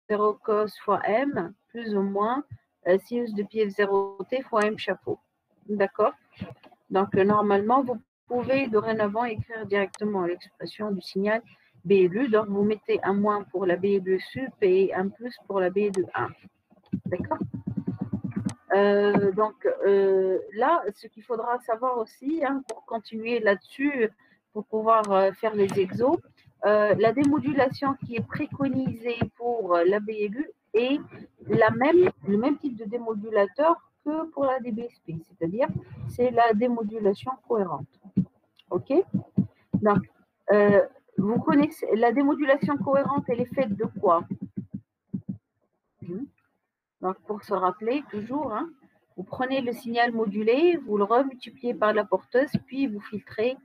0 cos fois M, plus ou moins sinus de pi F0T fois M chapeau. D'accord? Donc, normalement, vous pouvez dorénavant écrire directement l'expression du signal BLU. Donc, vous mettez un moins pour la BLU sup et un plus pour la BLU 1. D'accord? Là, ce qu'il faudra savoir aussi, hein, pour continuer là-dessus, pour pouvoir faire les exos, la démodulation qui est préconisée pour la BLU est le même type de démodulateur que pour la DBSP, c'est-à-dire c'est la démodulation cohérente. OK? Donc, vous connaissez la démodulation cohérente, elle est faite de quoi? Donc, pour se rappeler, toujours, hein, vous prenez le signal modulé, vous le remultipliez par la porteuse, puis vous filtrez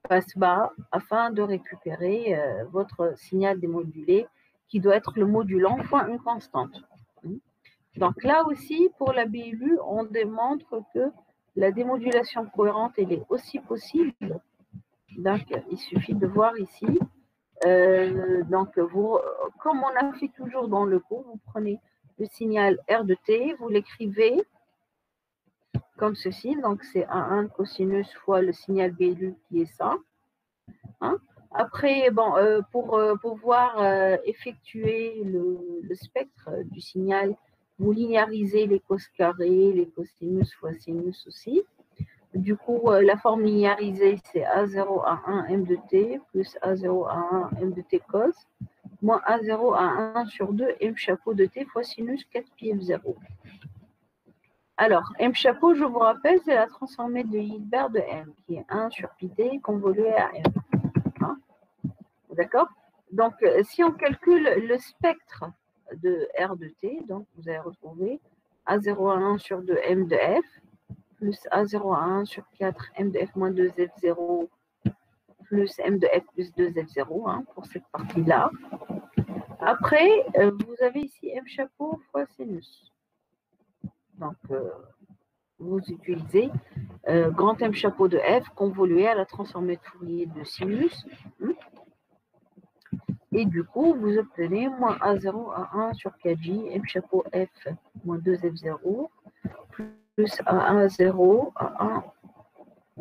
passe-bas afin de récupérer votre signal démodulé qui doit être le modulant fois une constante. Donc là aussi, pour la BLU, on démontre que la démodulation cohérente, elle est aussi possible. Donc, il suffit de voir ici. Comme on a fait toujours dans le cours, vous prenez le signal R de T, vous l'écrivez comme ceci, donc c'est A1 cosinus fois le signal BLU qui est ça. Hein? Après, bon, pour pouvoir effectuer le spectre du signal, vous linéarisez les cos carrés, les cosinus fois sinus aussi. Du coup, la forme linéarisée, c'est A0, A1, M de T, plus A0, A1, M de T cos, moins A0, A1 sur 2, M chapeau de T fois sinus 4 pi F0. Alors, M chapeau, je vous rappelle, c'est la transformée de Hilbert de M, qui est 1 sur pi T convolué à M. Hein? D'accord? Donc, si on calcule le spectre de R de T, donc vous allez retrouver A0, A1 sur 2, M de F, plus A0, A1 sur 4, M de F moins 2, F0, plus M de F plus 2, F0, hein, pour cette partie-là. Après, vous avez ici M chapeau fois sinus. Donc, vous utilisez grand M chapeau de F convolué à la transformée de Fourier de sinus. Et du coup, vous obtenez moins A0, A1 sur 4J, M chapeau F moins 2, F0, plus A1, 0, A1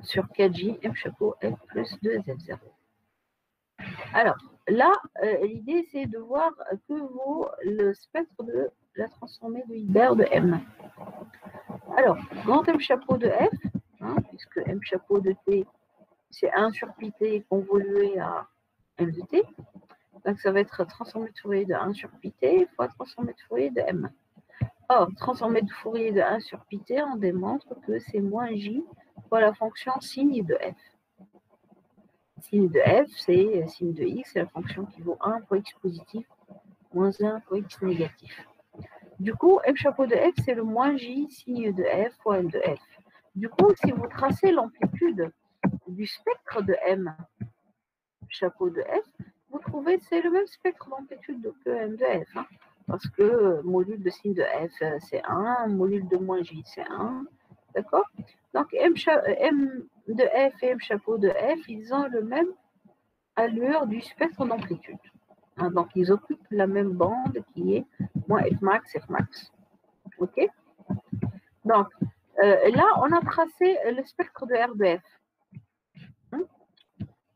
sur 4J, M chapeau F plus 2, F0. Alors, là, l'idée, c'est de voir que vaut le spectre de la transformée de Hilbert de M. Alors, grand M chapeau de F, hein, puisque M chapeau de T, c'est 1 sur pi T convolué à M de T. Donc, ça va être transformé de Fourier de 1 sur pi T fois transformé de Fourier de M. Or, transformé de Fourier de 1 sur pi T, on démontre que c'est moins J fois la fonction signe de F. Signe de F, c'est signe de X, c'est la fonction qui vaut 1 fois X positif, moins 1 fois X négatif. Du coup, M chapeau de F, c'est le moins J signe de F fois M de F. Du coup, si vous tracez l'amplitude du spectre de M chapeau de F, vous trouvez c'est le même spectre d'amplitude que M de F. Hein, parce que module de signe de F, c'est 1, module de moins J, c'est 1. D'accord? Donc, M de F et M chapeau de F, ils ont le même allure du spectre d'amplitude. Hein, donc, ils occupent la même bande qui est moins F max, F max. OK? Donc, là, on a tracé le spectre de R de F.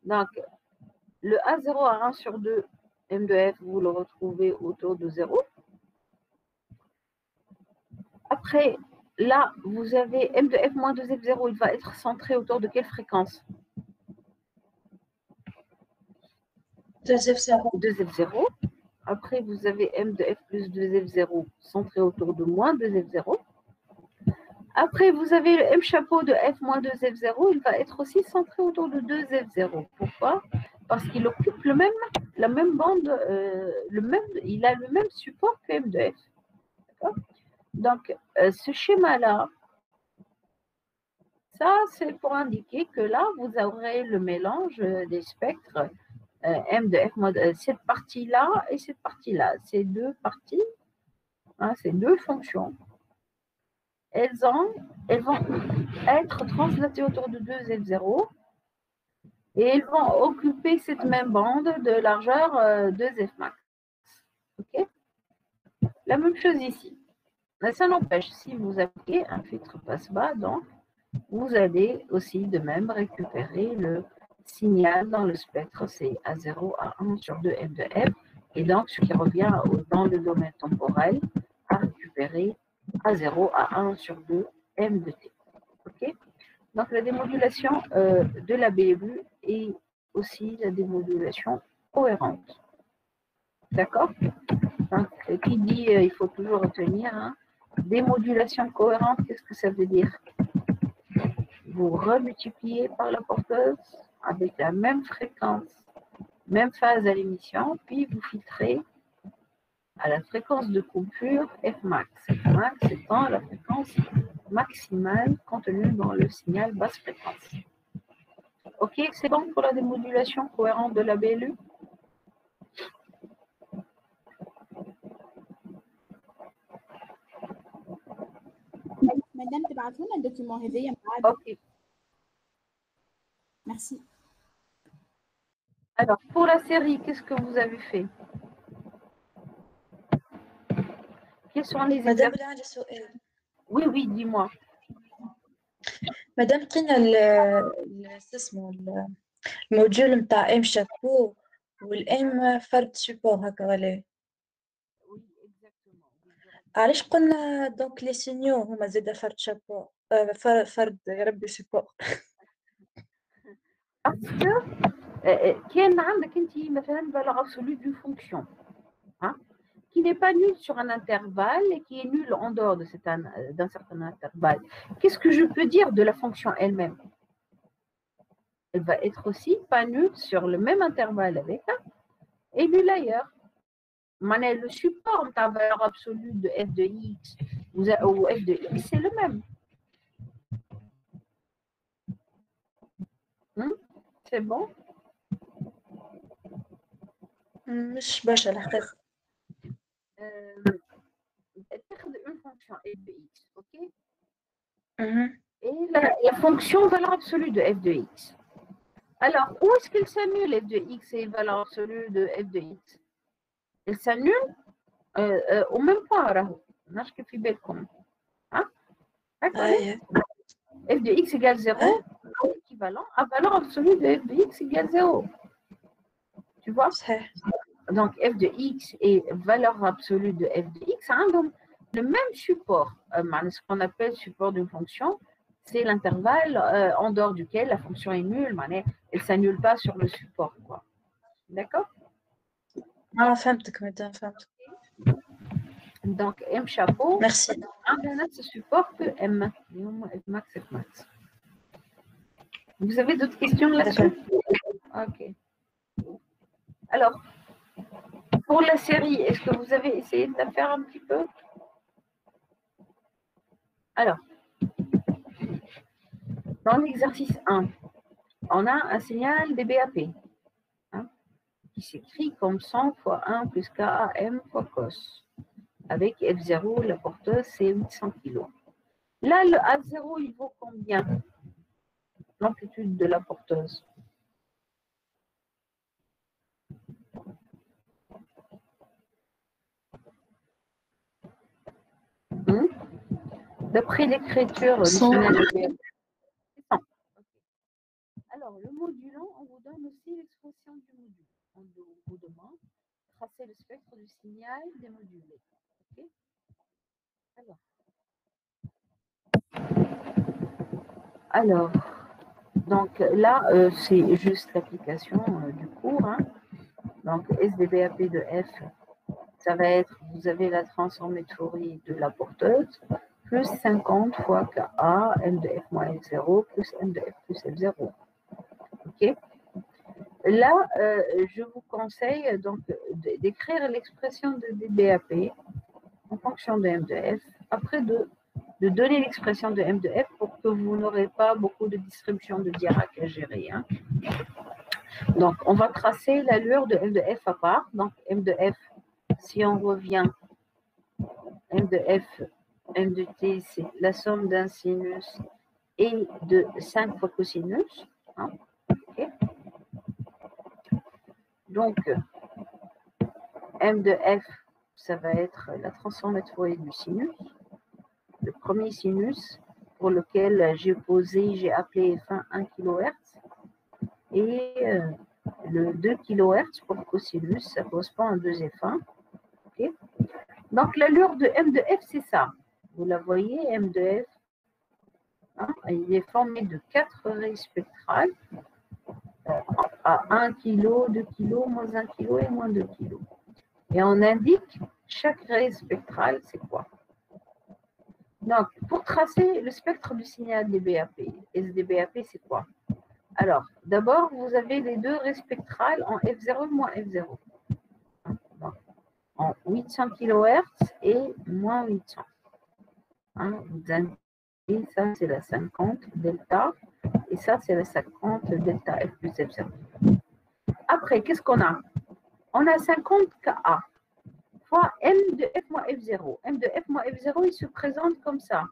Donc, le A0 à 1 sur 2, M de F, vous le retrouvez autour de 0. Après, là, vous avez M de F moins 2 F0, il va être centré autour de quelle fréquence? 2F0. 2F0. Après, vous avez M de F plus 2F0 centré autour de moins 2F0. Après, vous avez le M chapeau de F moins 2F0, il va être aussi centré autour de 2F0. Pourquoi? Parce qu'il occupe la même bande, il a le même support que M de F. Donc, ce schéma-là, ça, c'est pour indiquer que là, vous aurez le mélange des spectres M de F, cette partie-là et cette partie-là. Ces deux parties, hein, ces deux fonctions, elles vont être translatées autour de 2F0 et elles vont occuper cette même bande de largeur 2F max. OK? La même chose ici. Mais ça n'empêche, si vous appliquez un filtre passe-bas, donc, vous allez aussi de même récupérer le signal dans le spectre, c'est A0, A1 sur 2 f de f, et donc ce qui revient dans le domaine temporel à récupérer A0, A1 sur 2 m de t. Ok. Donc la démodulation de la BLU est aussi la démodulation cohérente. D'accord. Donc, qui dit il faut toujours retenir, hein, démodulation cohérente, qu'est-ce que ça veut dire? Vous remultipliez par la porteuse avec la même fréquence, même phase à l'émission, puis vous filtrez à la fréquence de coupure Fmax. Fmax étant la fréquence maximale contenue dans le signal basse fréquence. Ok, c'est bon pour la démodulation cohérente de la BLU? Madame, تبعتوا لنا الدوكيومون هذايا بعد. Ok. Merci. Alors, pour la série, qu'est-ce que vous avez fait? Quels sont les مدام exercices? بلا عندي سؤال. Oui, oui, dis-moi. مدام لقينا اسمه الموديول نتاع ام شابو والام فرد سيبور هكا ولا Oui, exactement. علاش قلنا دونك لي سينيو هما زاده فرد شابو فرد يا ربي سيبور Parce que كان عندك انت مثلا valeur absolue d'une fonction, hein, qui n'est pas nulle sur un intervalle et qui est nulle en dehors d'un certain intervalle. Qu'est-ce que je peux dire de la fonction elle-même? Elle va être aussi pas nulle sur le même intervalle avec un et nulle ailleurs. Le support de la valeur absolue de f de x ou f de x, c'est le même. C'est bon? مش برشا الحقيقة. Une fonction f de x, ok? Et la fonction valeur absolue de f de x. Alors, où est-ce qu'elle s'annule f de x et valeur absolue de f de x? Elle s'annule au même point. Hein? F de x égale 0, équivalent à valeur absolue de f de x égale 0. Tu vois? Donc, f de x et valeur absolue de f de x ont le même support. Ce qu'on appelle support d'une fonction, c'est l'intervalle en dehors duquel la fonction est nulle. Elle ne s'annule pas sur le support. D'accord? فهمتك مدام فهمتك. Donc, M chapeau, Merci. un ce support que M. Fmax, Fmax. Vous avez d'autres questions là-dessus? Ok. Alors, pour la série, est-ce que vous avez essayé de la faire un petit peu? Alors, dans l'exercice 1, on a un signal DBAP, hein, qui s'écrit comme 100 fois 1 plus KAM fois cos. Avec F0, la porteuse, c'est 800 kg. Là, le A0, il vaut combien? L'amplitude de la porteuse. D'après l'écriture du signal DBAP, c'est 100. Alors, le modulant, on vous donne aussi l'expression du module. On vous demande de tracer le spectre du signal démodulé. Okay? Alors, donc là, c'est juste l'application du cours. Hein. Donc, SDBAP de F, ça va être, vous avez la transformée de Fourier de la porteuse, plus 50 fois KA, M de F moins F0, plus M de F plus F0. OK? Là, je vous conseille donc d'écrire l'expression de DBAP en fonction de M de F, après de donner l'expression de M de F pour que vous n'aurez pas beaucoup de distribution de Dirac à gérer. Hein. Donc, on va tracer l'allure de M de F à part. Donc, M de F, si on revient, M de F, M de T, c'est la somme d'un sinus et de 5 fois cosinus. Hein. Okay. Donc, M de F, ça va être la transformée de Fourier du sinus. Le premier sinus pour lequel j'ai appelé F1 1 kHz. Et le 2 kHz pour le cosinus, ça correspond à 2 F1. Okay. Donc l'allure de M de F, c'est ça. Vous la voyez, M de F. Hein, il est formé de 4 raies spectrales à 1 kg, 2 kg, moins 1 kg et moins 2 kg. Et on indique chaque raie spectrale, c'est quoi. Donc, pour tracer le spectre du signal DBAP, SDBAP, c'est quoi? Alors, d'abord, vous avez les deux raies spectrales en F0 et moins F0. Donc, en 800 kHz et moins 800. Hein, vous indiquez, ça, c'est la 50 delta, et ça, c'est la 50 delta F plus F0. Après, qu'est-ce qu'on a? On a 50 Ka fois M de F moins F0. M de F moins F0, il se présente comme ça,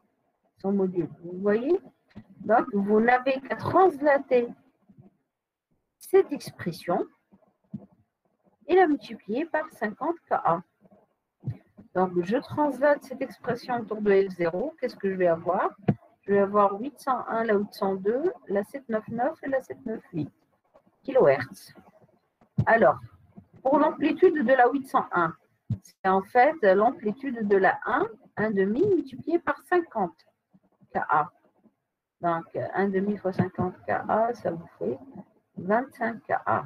son module. Vous voyez? Donc, vous n'avez qu'à translater cette expression et la multiplier par 50 Ka. Donc, je translate cette expression autour de F0. Qu'est-ce que je vais avoir? Je vais avoir 801, la 802, la 799 et la 798 kHz. Alors, pour l'amplitude de la 801, c'est en fait l'amplitude de la 1,5 multiplié par 50 Ka. Donc, 1,5 fois 50 Ka, ça vous fait 25 Ka.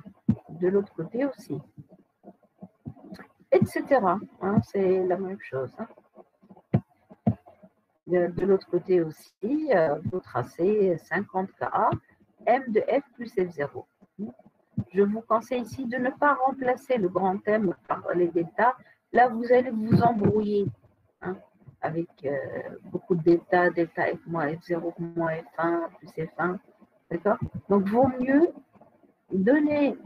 De l'autre côté aussi. Etc. Hein, c'est la même chose. Hein. De l'autre côté aussi, vous tracez 50 Ka, M de F plus F0. Je vous conseille ici de ne pas remplacer le grand M par les deltas. Là, vous allez vous embrouiller hein, avec beaucoup de delta, delta F moins F0 moins F1 plus F1. D'accord? Donc, vaut mieux donner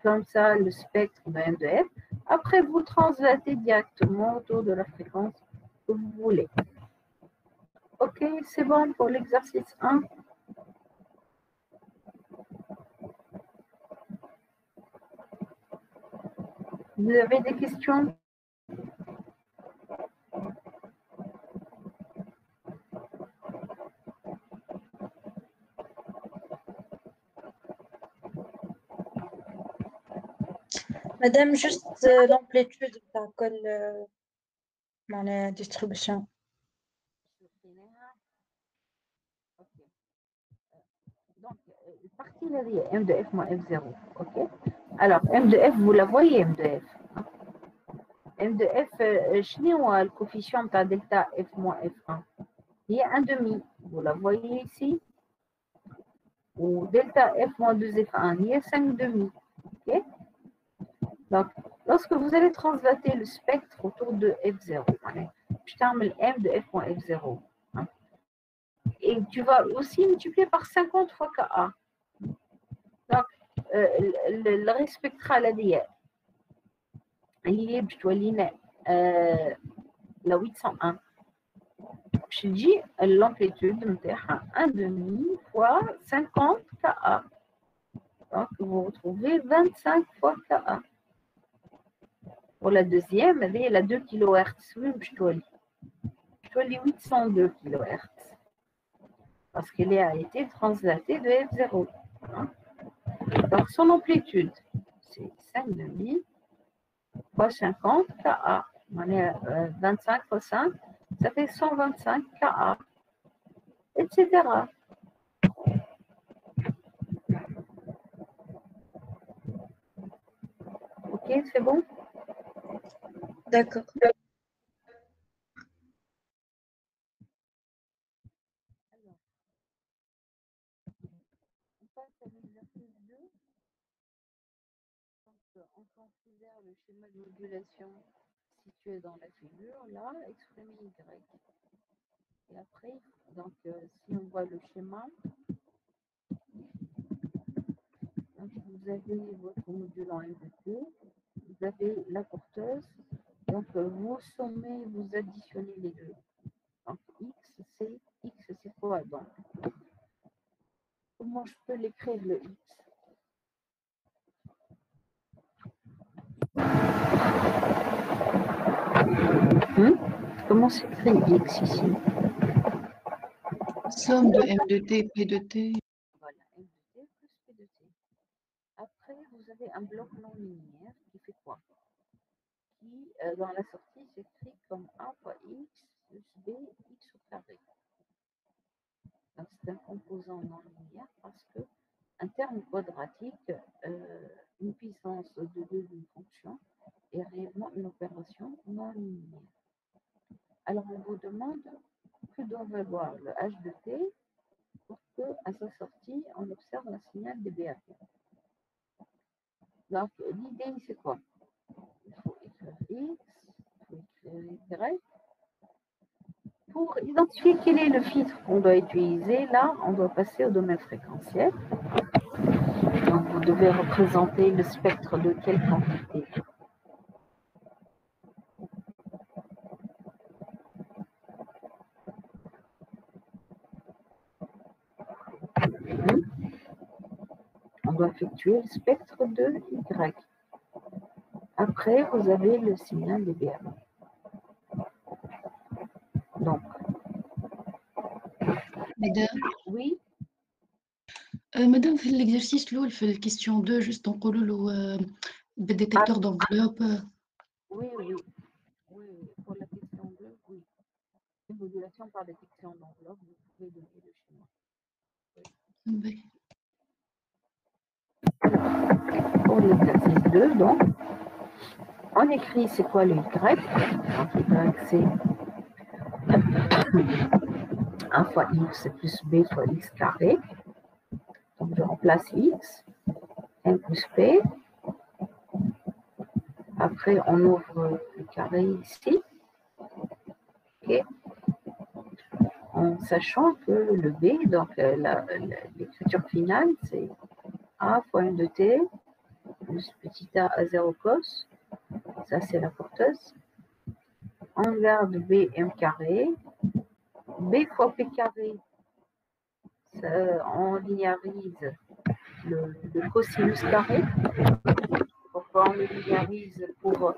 comme ça le spectre de M de F. Après, vous translatez directement autour de la fréquence que vous voulez. OK, c'est bon pour l'exercice 1. Vous avez des questions? Madame, juste l'amplitude de la distribution. Donc, partie là, il y a M de F moins F0. OK? Alors, M de F, vous la voyez, M de F. M de F, le coefficient de delta F moins F1. Il y a 1,5. Vous la voyez ici. Ou delta F moins 2F1, il y a 5,5. OK? Donc, lorsque vous allez translater le spectre autour de F0, je termine M de F moins F0. Hein, et tu vas aussi multiplier par 50 fois Ka. Donc, le ré spectral هذه اللي بتولينا la 801 باش تجي l'amplitude نتاعها 1,5 fois 50 Ka. Donc, vous retrouvez 25 fois Ka. Pour la deuxième, elle a 2 kHz. Oui, je dois 802 kHz. Parce qu'elle a été translatée de F0. Hein. Donc, son amplitude, c'est 5,5 fois 50 Ka. On est à 25 fois 5, ça fait 125 Ka. Etc. OK, c'est bon? D'accord. On passe à l'exercice 2. Donc, on considère le schéma de modulation situé dans la figure, là, exprimé Y. Et après, donc, si on voit le schéma, donc, vous avez votre module en M2, vous avez la porteuse, donc vous sommez, vous additionnez les deux. Donc, X, c'est quoi donc? Comment je peux l'écrire le X? comment s'écrit X ici? Somme de M de T, P de T. Voilà, M de T plus P de T. Après, vous avez un bloc non linéaire qui fait quoi? Qui, dans la sortie, s'écrit comme A fois X plus B, X au carré. Donc, c'est un composant non linéaire parce que un terme quadratique, une puissance de 2 d'une fonction, est réellement une opération non linéaire. Alors, on vous demande que doit valoir le h de t pour qu'à sa sortie, on observe un signal de BAP. Donc, l'idée, c'est quoi? Il faut écrire X, il faut écrire Y. Pour identifier quel est le filtre qu'on doit utiliser, là, on doit passer au domaine fréquentiel. Donc, vous devez représenter le spectre de quelle quantité? On doit effectuer le spectre de Y. Après, vous avez le signal de BAP. Donc, Madame, oui, Madame, في l'exercice الأول في الكيستيون 2 juste نقولوا له بالديتecteur d'enveloppe. oui, pour la question 2, oui. Une modulation par détection d'enveloppe, vous pouvez donner le schéma. Oui. Pour l'exercice 2, donc, on écrit c'est quoi le Y. Donc, Y, c'est 1 fois X plus B fois X carré. Donc, je remplace X, M plus P. Après, on ouvre le carré ici. Okay. En sachant que le B, donc l'écriture finale, c'est A fois M de T plus petit a à 0 cos. Ça, c'est la porteuse. On garde B M carré. B fois P carré, on linéarise le cosinus carré. Pourquoi on le linéarise pour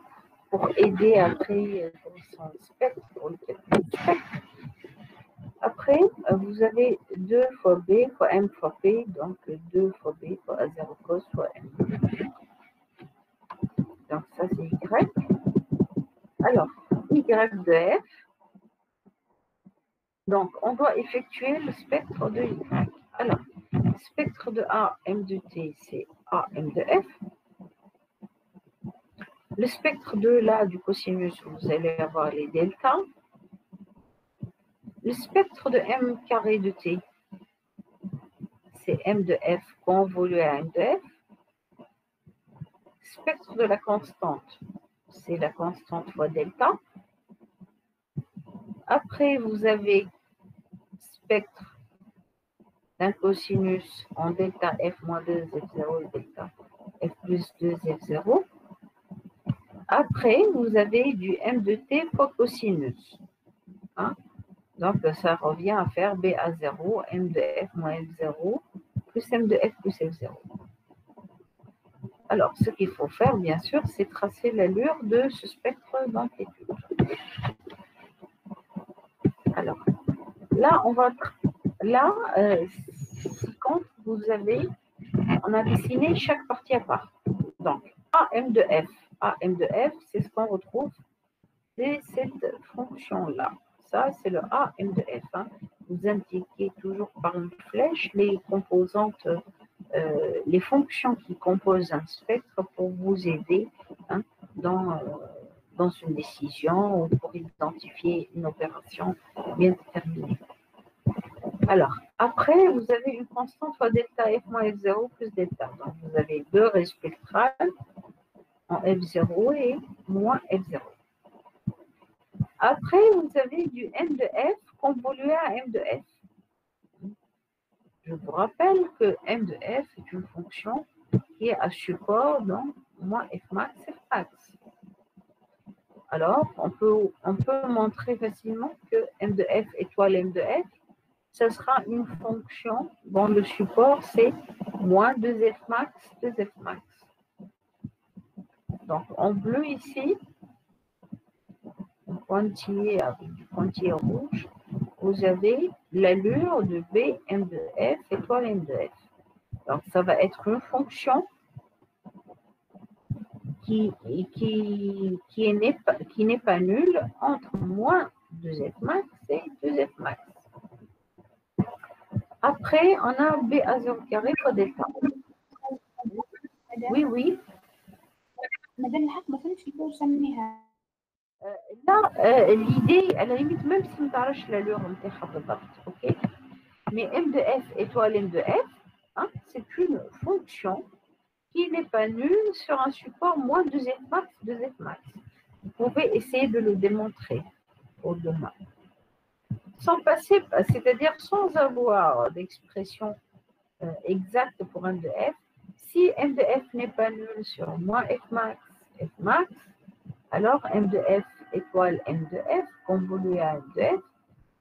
aider après pour son spectre, pour le calcul du spectre. Après, vous avez 2 fois B fois M fois P, donc 2 fois B fois A0 cos fois M. Donc ça, c'est Y. Alors, Y de F. Donc, on doit effectuer le spectre de Y. Alors, le spectre de A, M de T, c'est A, M de F. Le spectre de là, du cosinus, vous allez avoir les deltas. Le spectre de M carré de T, c'est M de F convolué à M de F. Spectre de la constante, c'est la constante fois delta. Après, vous avez spectre d'un cosinus en delta F moins 2 F0 delta F plus 2 F0. Après, vous avez du M de T fois cosinus. Hein? Donc, ça revient à faire B à 0, M de F moins F0, plus M de F plus F0. Alors, ce qu'il faut faire, bien sûr, c'est tracer l'allure de ce spectre d'amplitude. Alors, là, quand vous avez, on a dessiné chaque partie à part. Donc, AM de F. AM de F, c'est ce qu'on retrouve, c'est cette fonction-là. Ça, c'est le AM de F. Hein. Vous indiquez toujours par une flèche les composantes, les fonctions qui composent un spectre pour vous aider hein, dans une décision ou pour identifier une opération bien déterminée. Alors, après, vous avez une constante fois delta F moins F0 plus delta. Donc, vous avez deux raies spectrales en F0 et moins F0. Après, vous avez du M de F convolué à M de F. Je vous rappelle que M de F est une fonction qui est à support dans moins F max, F max. Alors, on peut montrer facilement que M de F étoile M de F, ce sera une fonction dont le support c'est moins 2F max, 2F max. Donc, en bleu ici, pointillé avec du pointillé rouge, vous avez l'allure de B M de F étoile M de F. Donc, ça va être une fonction qui n'est pas nulle entre moins 2F max et 2F max. Après, on a B à 0 carré fois delta. Oui, oui. مدام الحق ما فهمتش كيفاش نسميها. Là, l'idée, à la limite, même si on t'arrache l'allure, on t'est ok? Mais M de F étoile M de F, hein, c'est une fonction qui n'est pas nulle sur un support moins 2F max, 2F max. Vous pouvez essayer de le démontrer au demain. Sans passer, c'est-à-dire sans avoir d'expression exacte pour M de F, si M de F n'est pas nul sur moins F max, alors M de F étoile M de F convolué à M de F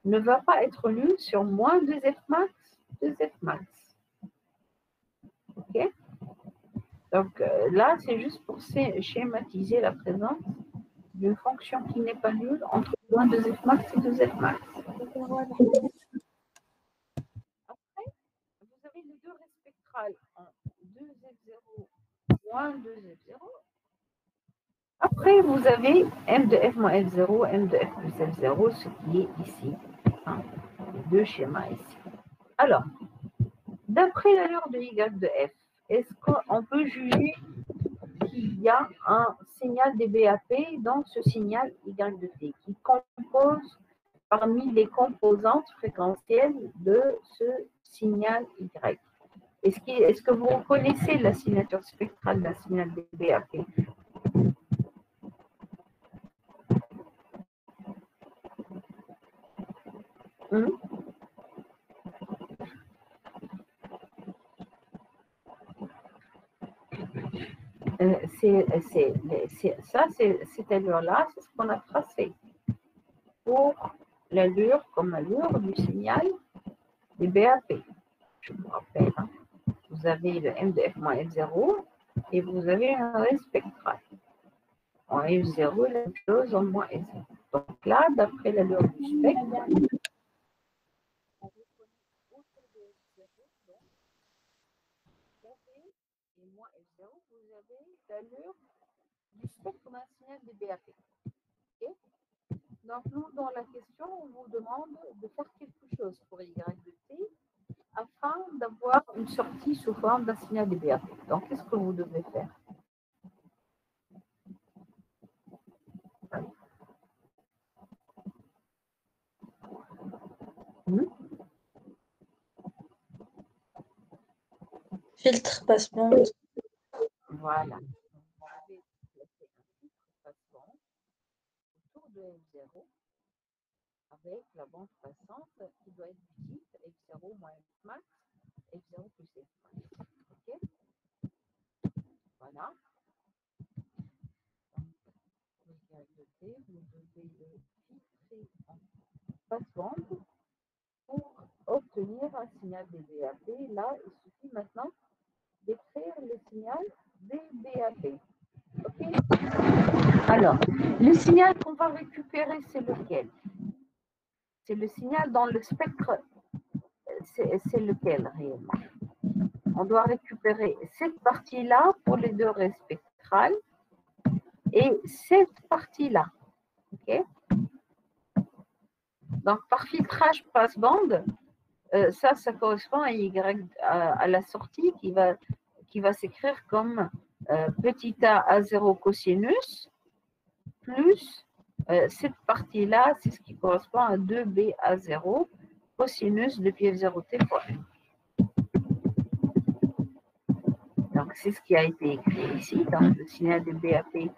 ne va pas être nul sur moins 2F max, 2F max. Ok? Donc là, c'est juste pour schématiser la présence d'une fonction qui n'est pas nulle entre moins 2F max et 2F max. Après, vous avez les deux restes spectrales en 2F0 moins 2F0. Après, vous avez M de F moins F0, M de F plus F0, ce qui est ici. Hein, les deux schémas ici. Alors, d'après l'allure de Y de F, est-ce qu'on peut juger qu'il y a un signal des BAP dans ce signal Y de T qui compose parmi les composantes fréquentielles de ce signal Y? Est-ce que vous reconnaissez la signature spectrale d'un signal des BAP? Cette allure-là, c'est ce qu'on a tracé pour l'allure comme allure du signal des BAP. Je vous rappelle, hein, vous avez le M de F moins F0 et vous avez un reste spectral. En F0, la même chose en moins F0. Donc là, d'après l'allure du spectre, et moins F0, vous avez l'allure du spectre d'un signal des BAP. Okay? Donc, nous, dans la question, on vous demande de faire quelque chose pour Y de T afin d'avoir une sortie sous forme d'un signal des BAP. Donc, qu'est-ce que vous devez faire? Filtre passe-bande. Voilà. Vous avez placé un filtre passe-bande autour de F0 avec la bande passante qui doit être du type F0 moins F max, F0 plus F max. OK? Voilà. Donc, pour Y de T, vous devez le filtrer en passe-bande pour obtenir un signal des BAP. Là, il suffit maintenant d'écrire le signal des BAP. OK? Alors, le signal qu'on va récupérer, c'est lequel? C'est le signal dans le spectre. C'est lequel réellement? On doit récupérer cette partie-là pour les deux restes spectrales et cette partie-là. OK? Donc, par filtrage passe-bande, ça correspond à la sortie qui va s'écrire comme petit a 0 cosinus plus cette partie-là, c'est ce qui correspond à 2b à 0 cosinus de pi f0t fois m. Donc, c'est ce qui a été écrit ici. Donc, le signal de BAP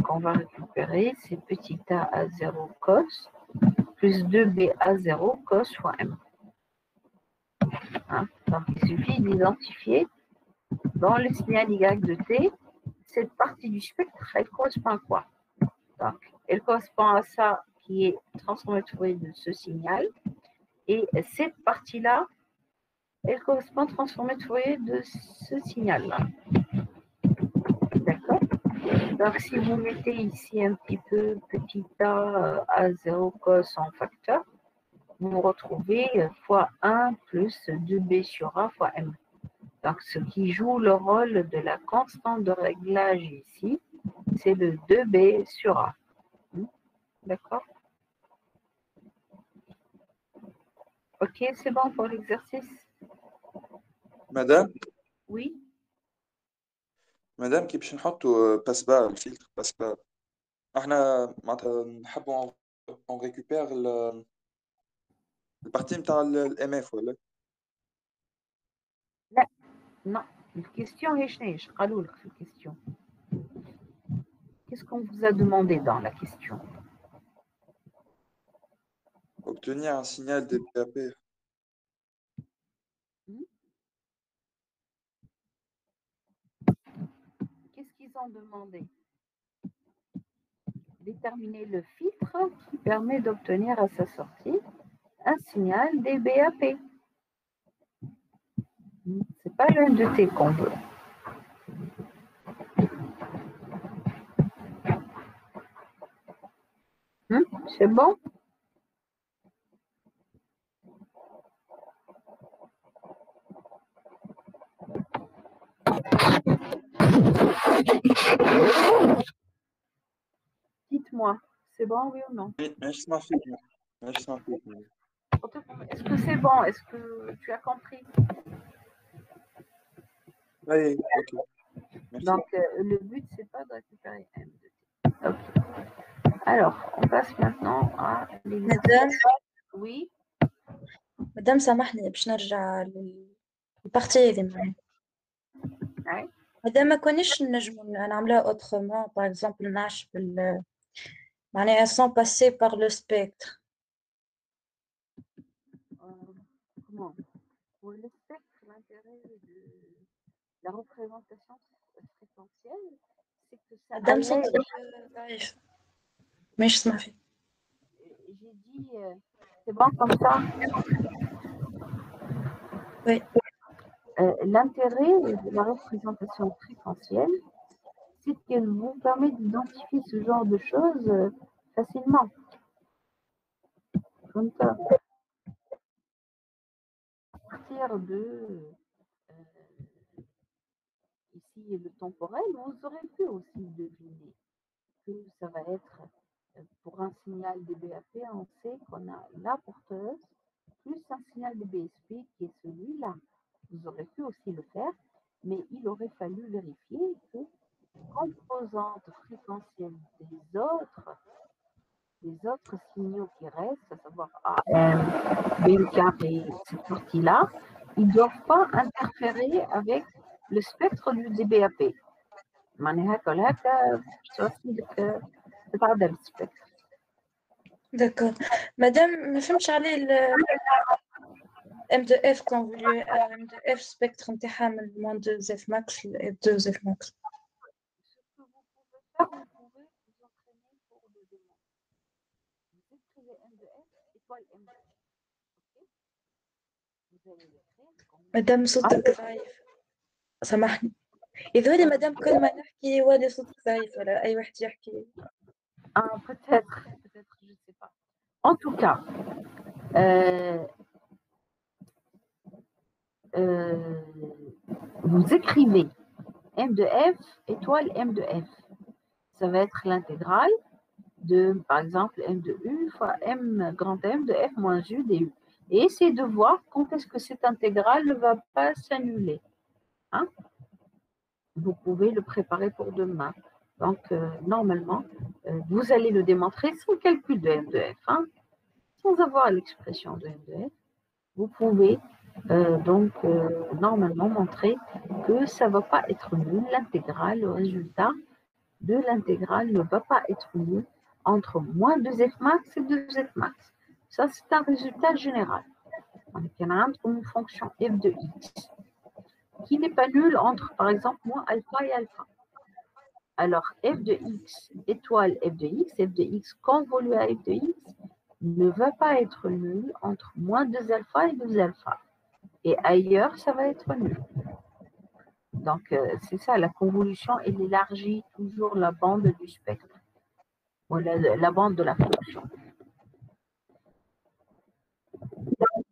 qu'on va récupérer, c'est petit a 0 cos plus 2b à 0 cos fois m. Hein? Donc, il suffit d'identifier dans le signal Y de T, cette partie du spectre, elle correspond à quoi? Donc, elle correspond à ça qui est transformé de Fourier de ce signal. Et cette partie-là, elle correspond transformée de Fourier de ce signal-là. D'accord? Donc, si vous mettez ici un petit peu petit a 0 cos en facteur, vous retrouvez fois 1 plus 2b sur a fois m. Donc, ce qui joue le rôle de la constante de réglage ici, c'est le 2b sur a. D'accord? Ok, c'est bon pour l'exercice? مدام Oui? مدام كي باش نحطوا باسبال الفلتر باسبال احنا معناتها نحبوا اون ريكوبير البارتي نتاع الام اف ولا لا non. La question est chnèche. قالوا لك في question. Qu'est-ce qu'on vous a demandé dans la question? obtenir un signal DPAP. Qu'est-ce qu'ils ont demandé? Déterminer le filtre qui permet d'obtenir à sa sortie un signal DBAP. C'est pas le de T qu'on veut. C'est bon? Dites-moi, c'est bon, oui ou non? ماشي اسمع فيك ماشي اسمع فيك. Est-ce que c'est bon? Est-ce que tu as compris? Oui, ok. Merci. Donc, le but, c'est pas de récupérer M de T. Ok. Alors, on passe maintenant à l'exercice. Oui. مدام سامحني باش نرجع للبارتي هذي معايا. Ouais. مادام ما كونيش نجمو نعملوها اوترومون باغ اكزومبل نعش معناها sans passer par le spectre. Comment? Pour le spectre, l'intérêt de la représentation fréquentielle, c'est que ça مادام allège. صوتك ضعيف مش اسمع فيك. J'ai dit, c'est bon comme ça? Oui. L'intérêt de la représentation fréquentielle, c'est qu'elle vous permet d'identifier ce genre de choses facilement. Comme ça. À partir de ici le temporel, vous aurez pu aussi deviner que ça va être pour un signal DBAP, on sait qu'on a la porteuse plus un signal de BSP qui est celui-là. Vous aurez pu aussi le faire, mais il aurait fallu vérifier que les composantes fréquentielles des autres signaux qui restent, à savoir AM, B carré, cette partie-là, ils ne doivent pas interférer avec le spectre du DBAP. معناها هكا ولا هكا توصل لك تتعدى السبيكتر. داكور مادام ما فهمتش عليه ام دو اف كونفوليو ام دو اف سبيكتر نتاعها من موان 2 زيف ماكس ل 2 زيف ماكس. Vous pouvez vous entraîner pour le démontrer. Vous écrivez M2F étoile M2F. Ok? Vous allez l'écrire comme مادام صوتك ضعيف سامحني يظهر لي مادام كل ما نحكي والي صوتك ضعيف ولا اي واحد يحكي. peut-être, je ne sais pas. En tout cas, vous écrivez M de F étoile M de F. Ça va être l'intégrale de, par exemple, M de U fois M grand M de F moins U du. Et essayez de voir quand est-ce que cette intégrale ne va pas s'annuler. Hein? Vous pouvez le préparer pour demain. Donc, normalement, vous allez le démontrer sans calcul de M de F. Hein? Sans avoir l'expression de M de F, vous pouvez normalement montrer que ça ne va pas être nul. L'intégrale, le résultat de l'intégrale ne va pas être nul entre moins 2f max et 2f max. Ça, c'est un résultat général. Donc, il y en a une fonction f de x qui n'est pas nulle entre, par exemple, moins alpha et alpha. Alors, f de x étoile f de x convolué à f de x ne va pas être nul entre moins 2 alpha et 2 alpha. Et ailleurs, ça va être nul. Donc, c'est ça, la convolution, elle élargit toujours la bande du spectre, ou la bande de la fonction.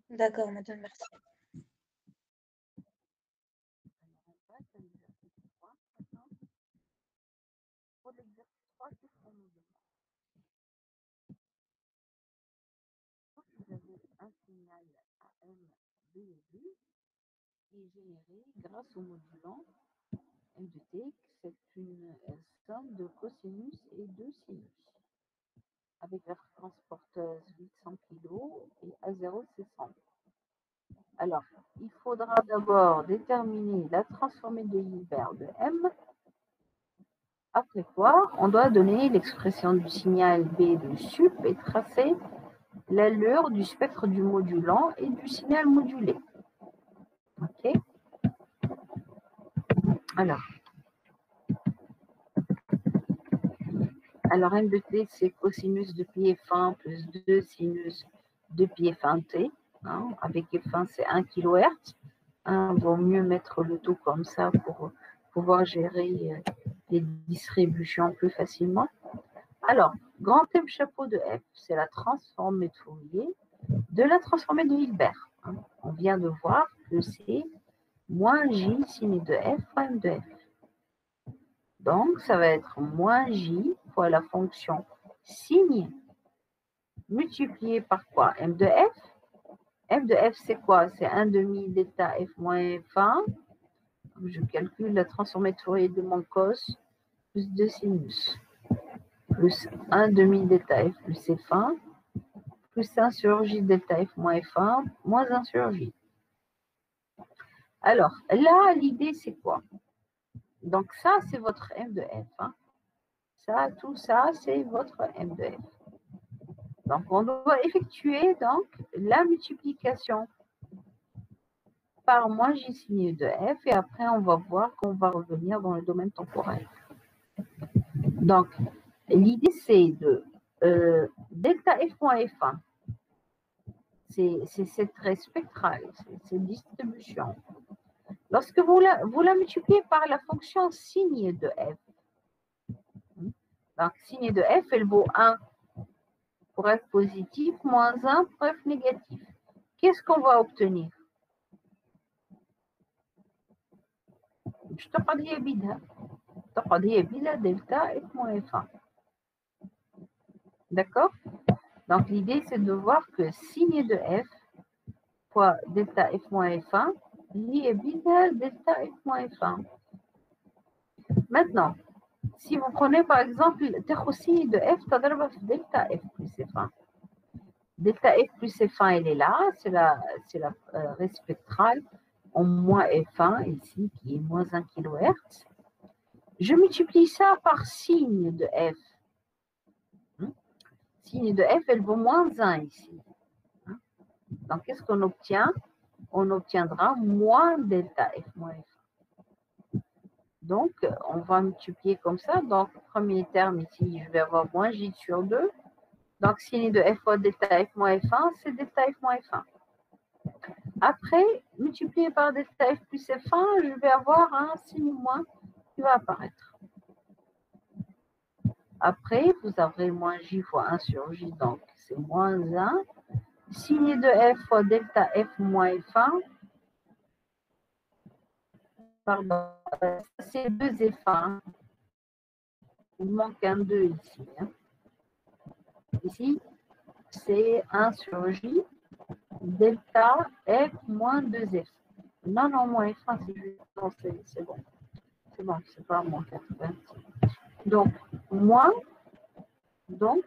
D'accord, madame, merci. Pour l'exercice 3, qu'est-ce qu'on nous demande? Vous avez un signal AM, B et B, qui est généré grâce au modulant M de T, c'est une somme de cosinus et de sinus, avec la fréquence porteuse 800 kg et A0 c'est 100. Alors, il faudra d'abord déterminer la transformée de Hilbert de M, après quoi on doit donner l'expression du signal B de sup et tracer l'allure du spectre du modulant et du signal modulé. Ok. Alors M de T, c'est cosinus de pi F1 plus 2 sinus de pi F1 T. Hein, avec F1, c'est 1 kHz. Hein, vaut mieux mettre le tout comme ça pour pouvoir gérer les distributions plus facilement. Alors, grand M chapeau de F, c'est la transformée de Fourier de la transformée de Hilbert. Hein. On vient de voir que c'est moins J sin de F fois M de F. Donc, ça va être moins J fois la fonction signe multiplié par quoi? M de F. M de F, c'est quoi? C'est 1 demi delta F moins F1. Je calcule la transformée de Fourier de mon cos plus 2 sinus. Plus 1 demi delta F plus F1. Plus 1 sur J delta F moins F1. Moins 1 sur J. Alors, là, l'idée, c'est quoi? Donc, ça, c'est votre M de F. Hein. Ça, tout ça, c'est votre M de F. Donc, on doit effectuer donc, la multiplication par moins J signe de F et après, on va voir qu'on va revenir dans le domaine temporel. Donc, l'idée, c'est de delta F moins F1. C'est cette trait spectrale, c'est cette distribution. Lorsque vous la multipliez par la fonction signe de F, donc signe de F, elle vaut 1 pour F positif, moins 1 pour F négatif. Qu'est-ce qu'on va obtenir? تقضي بلا delta F moins F1. D'accord? Donc l'idée c'est de voir que signe de F fois delta F moins F1 lié bila delta F moins F1. Maintenant, si vous prenez par exemple signe de F, delta F plus F1. Delta F plus F1, elle est là, c'est la raie spectrale en moins F1 ici qui est moins 1 kHz. Je multiplie ça par signe de F. Signe de F, elle vaut moins 1 ici. Donc, qu'est-ce qu'on obtient? On obtiendra moins delta F moins F1. Donc, on va multiplier comme ça. Donc, premier terme ici, je vais avoir moins J sur 2. Donc, signe de F fois delta F moins F1, c'est delta F moins F1. Après, multiplié par delta F plus F1, je vais avoir un signe moins qui va apparaître. Après, vous aurez moins J fois 1 sur J, donc c'est moins 1. Signe de F fois delta F moins F1. Pardon, c'est 2 F1. Il manque un 2 ici. Hein. Ici, c'est 1 sur J, delta F moins 2F. Non, moins F1, c'est juste. Non, c'est bon. C'est bon, c'est pas moins 80. Donc, moins. Donc,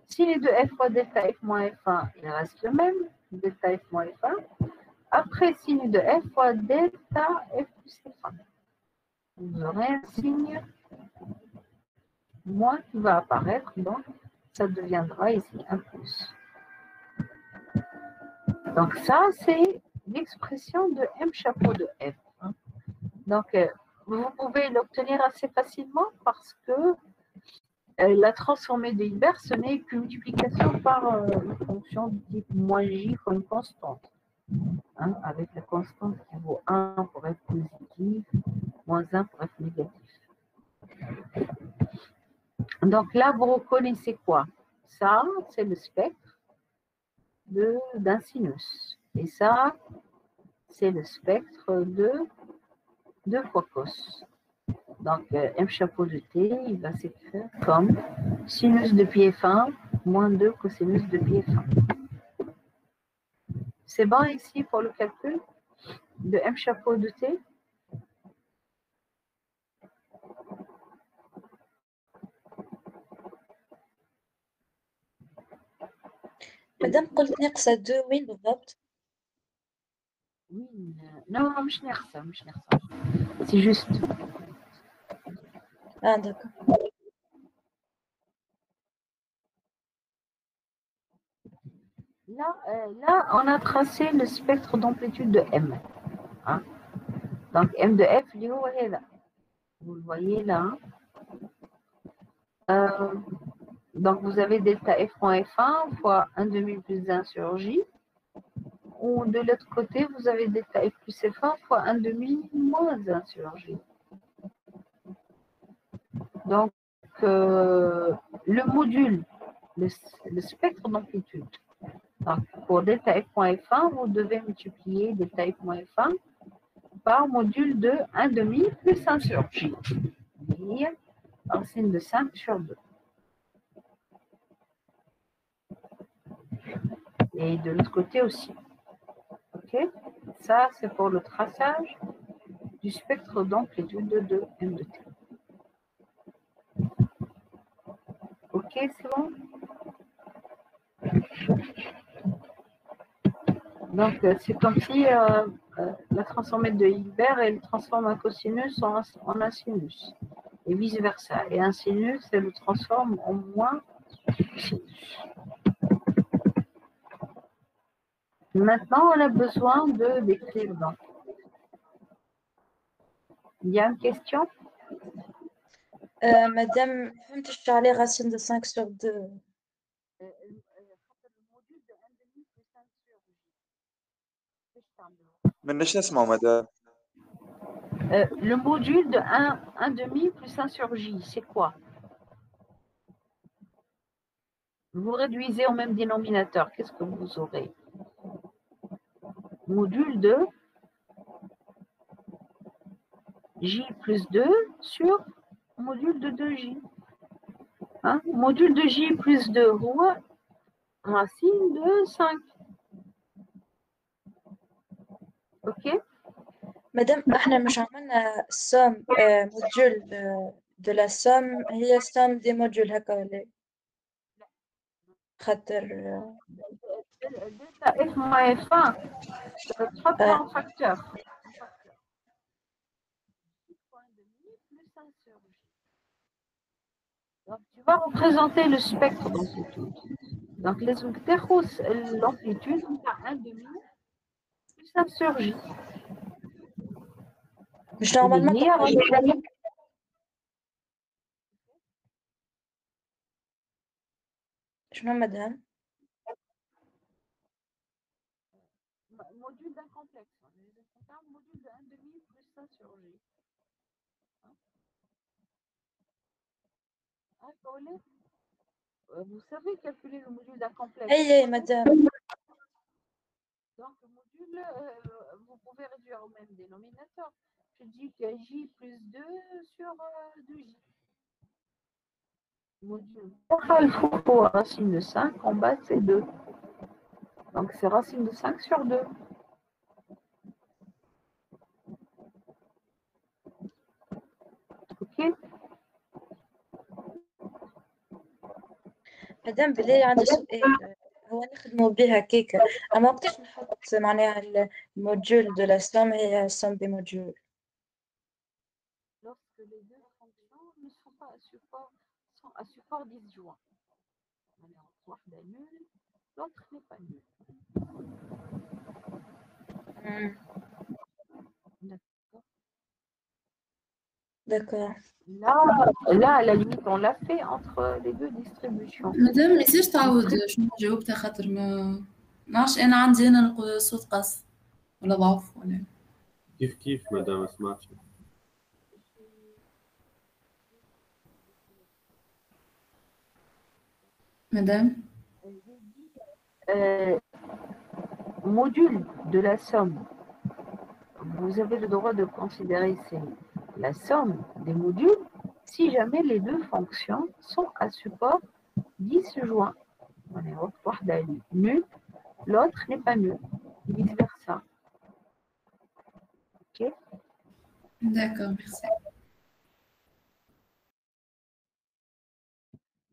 signe de F fois delta F moins F1, il reste le même, delta F moins F1. Après, signe de F fois delta F plus F1. Vous aurez un signe moins qui va apparaître, donc ça deviendra ici un plus. Donc, ça, c'est l'expression de M chapeau de F. Donc, vous pouvez l'obtenir assez facilement parce que la transformée de Hilbert, ce n'est qu'une multiplication par une fonction du type moins J fois une constante. Hein, avec la constante qui vaut 1 pour être positive moins 1 pour f négatif. Donc là, vous reconnaissez quoi? Ça, c'est le spectre d'un sinus. Et ça, c'est le spectre de 2 fois cos. Donc, m chapeau de t, il va s'écrire comme sinus de pi f1 moins 2 cosinus de pi f1. C'est bon ici pour le calcul de m chapeau de t? مادام قلت ناقصة 2 وين بالضبط؟ Oui, non, مش ناقصة. C'est juste. d'accord. Là, on a tracé le spectre d'amplitude de M. Hein? Donc, M de F, il est là. Vous le voyez là. Donc, vous avez delta F moins F1 fois 1 demi plus 1 sur J. Ou de l'autre côté, vous avez delta F plus F1 fois 1 demi moins 1 sur J. Donc, le module, le spectre d'amplitude. Donc, pour delta F moins F1, vous devez multiplier delta F moins F1 par module de 1 demi plus 1 sur J. Racine de 5 sur 2. Et de l'autre côté aussi. OK? Ça, c'est pour le traçage du spectre d'amplitude de M de T. OK, c'est bon? Donc, c'est comme si la transformette de Hilbert, elle transforme un cosinus en un sinus. Et vice-versa. Et un sinus, elle le transforme en moins sinus. Maintenant, on a besoin de décrire donc. Il y a une question? Madame, فهمتش على racine de 5 sur 2. مناش نسمعوا مدام. Le module de 1 demi plus 1 sur J, c'est quoi? Vous réduisez au même dénominateur, qu'est-ce que vous aurez? Module de J plus 2 sur module de 2J. Hein? Module de J plus 2, racine de 5. OK? Madame, احنا مش عملنا somme module de la somme هي somme des modules هكا ولا خاطر Delta F moins F1, تحط en facteur. Donc, tu vas représenter le spectre d'amplitude. Donc, les l'amplitude, on a 1 demi plus 1 sur J. مش normalement شنو madame? Module d'un complexe. C'est un module de 1 demi plus 1 sur J. Vous savez calculer le module d'un complexe. Oui, madame. Donc, le module, vous pouvez réduire au même dénominateur. Je dis que J plus 2 sur 2J. Module. Il faut racine de 5, en bas c'est 2. Donc, c'est racine de 5 sur 2. OK? مدام بالله عندي سؤال هو نخدموا بها كيكة أما وقتاش نحط معناها الموديول de la somme هي somme des modules. Lorsque les deux fonctions ne sont pas à support, sont à support disjoint. Alors, واحدة nulle, l'autre n'est pas nulle. D'accord. Là, à la limite, on l'a fait entre les deux distributions. مدام ما يصيرش تعاود شنو جاوبتها خاطر ما نعرفش انا عندي هنا صوت قص ولا ضعف ولا كيف مدام ما سمعتش. Madame. Module de la somme. Vous avez le droit de considérer c'est la somme des modules si jamais les deux fonctions sont à support disjoint. واحدة nulle, l'autre n'est pas nulle. Vice versa. Ok. D'accord, merci.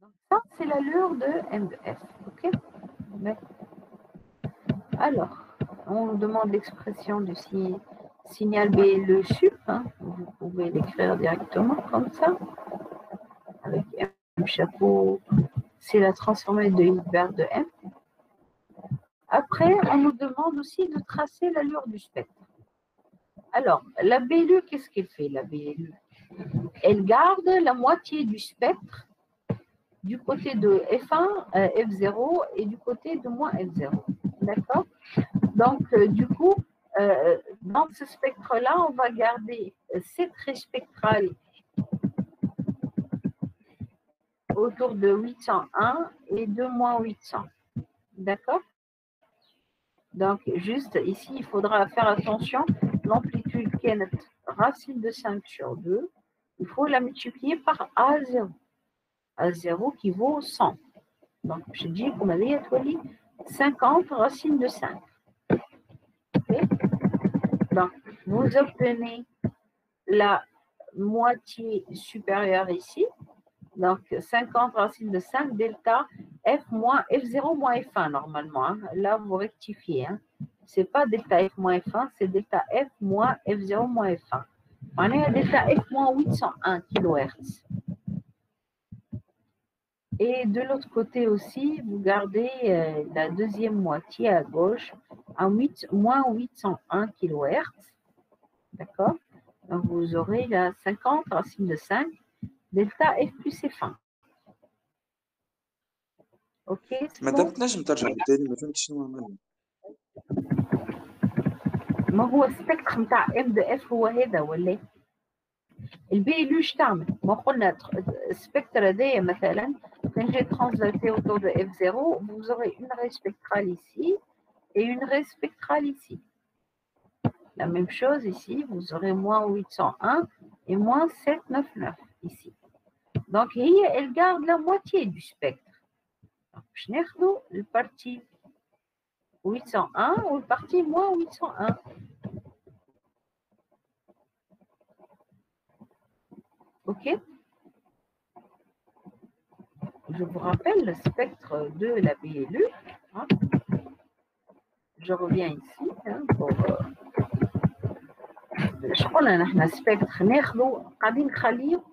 Donc ça, c'est l'allure de M de F. Ok. Alors, on nous demande l'expression du signal B, le sup. Hein. Vous pouvez l'écrire directement comme ça. Avec M chapeau, c'est la transformée de Hilbert de M. Après, on nous demande aussi de tracer l'allure du spectre. Alors, la BLU, qu'est-ce qu'elle fait, la BLU? Elle garde la moitié du spectre du côté de F1, F0 et du côté de moins F0. D'accord? Donc, du coup, dans ce spectre-là, on va garder cette raie spectrale autour de 801 et de moins 800. D'accord? Donc, juste ici, il faudra faire attention. L'amplitude qui est notre racine de 5 sur 2, il faut la multiplier par A0. A0 qui vaut 100. Donc, je dis qu'on avait 50 racines de 5. Okay? Donc, vous obtenez la moitié supérieure ici. Donc, 50 racines de 5, delta F moins F0 moins F1 normalement. Hein. Là, vous rectifiez. Hein. Ce n'est pas delta F moins F1, c'est delta F moins F0 moins F1. On est à delta F moins 801 kHz. Et de l'autre côté aussi, vous gardez la deuxième moitié à gauche à moins 801 kHz. D'accord? Donc, vous aurez la 50 racine de 5, delta F plus F1. اوكي مادام تنجم ترجع تاني ما فهمتش شنو عملنا. ما هو السبيكتر نتاع ام دو اف هو هذا ولا البي لوش تعمل؟ ما قلنا السبيكتر هذايا مثلا quand j'ai translaté autour de F0, vous aurez une raie spectrale ici et une raie spectrale ici. La même chose ici, vous aurez moins 801 et moins 799 ici. Donc, elle garde la moitié du spectre. Je n'ai le parti 801 ou le parti moins 801. OK? Je vous rappelle le spectre de la BLU. Hein. Je reviens ici hein, pour شغلنا نحن سبيكتر ناخذه قاعدين نخليه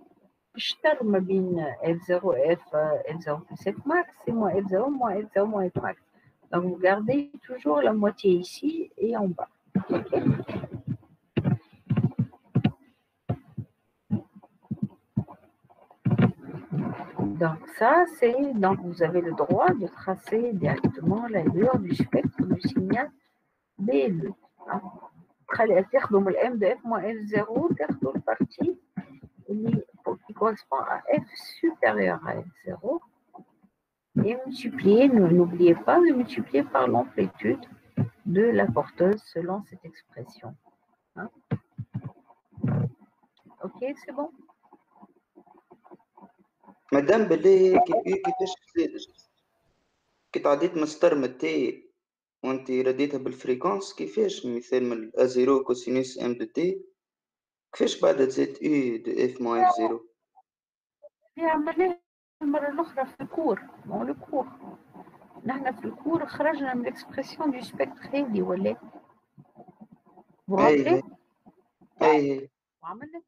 اشتر ما بين F0 F0 plus F max et moins F0 moins F0 moins F max. Donc vous gardez toujours la moitié ici et en bas. Okay. Donc ça, c'est donc vous avez le droit de tracer directement l'allure du spectre du signal BLE. تاخذوا من الام دو اف moins F0 تاخذوا البارتي qui correspond à F supérieur à F0 et multiplier, n'oubliez pas de multiplier par l'amplitude de la porteuse selon cette expression. Hein? Ok, c'est bon? مدام بالله كيفاش كي تعديت مسطر متي وانت رديتها بالفريكونس كيفاش مثال من A0 كوسينوس ام دو تي كيفاش بعد تزيد اي دو اف موان اف 0 عملناها المرة الأخرى في الكور مو الكور نحن في الكور خرجنا من الاكسبرسيون دو سبيكتر هذه ولا اي اي وعملنا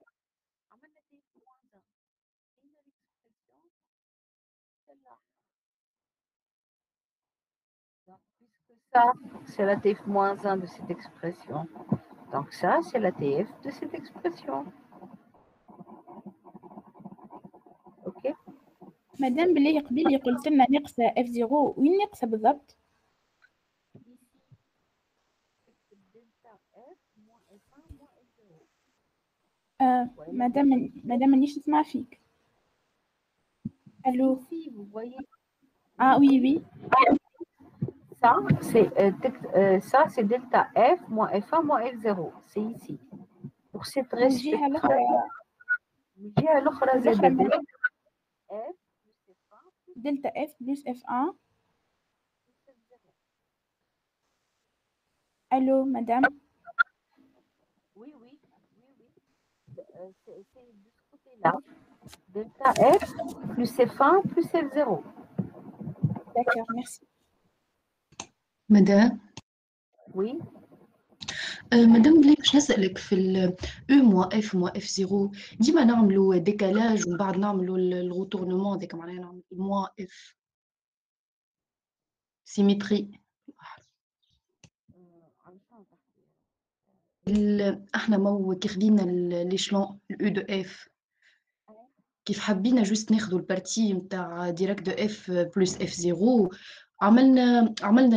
puisque ça, c'est la TF-1 de cette expression. Donc ça, c'est la TF de cette expression. OK? مادام بالله قبيل قلت لنا ناقصة F0 وين ناقصة بالضبط؟ مادام مانيش نسمع فيك. الو Ici, vous voyez Ah oui, oui. Ça, c'est delta F moins F1 moins F0. C'est ici. Pour cette والجهة الأخرى الجهة الأخرى الأخرى زاد من F plus F1 دلتا اف بلس اف 1. plus F0. الو مدام. Oui, oui, oui, oui. C'est de ce côté-là. Delta F plus F1 plus F0. D'accord, merci. مدام Oui. مدام بلي باش نسألك في ال E moins F moins F0 ديما نعملوا ديكالاج ومن بعد نعملوا الغوتورنمون هذاك معناها نعمل moins F سيمتري. احنا مو كي خدينا ليشلون الاو دو اف كيف حبينا جوست ناخذوا البارتي نتاع ديريكت دو اف بلس اف 0 عملنا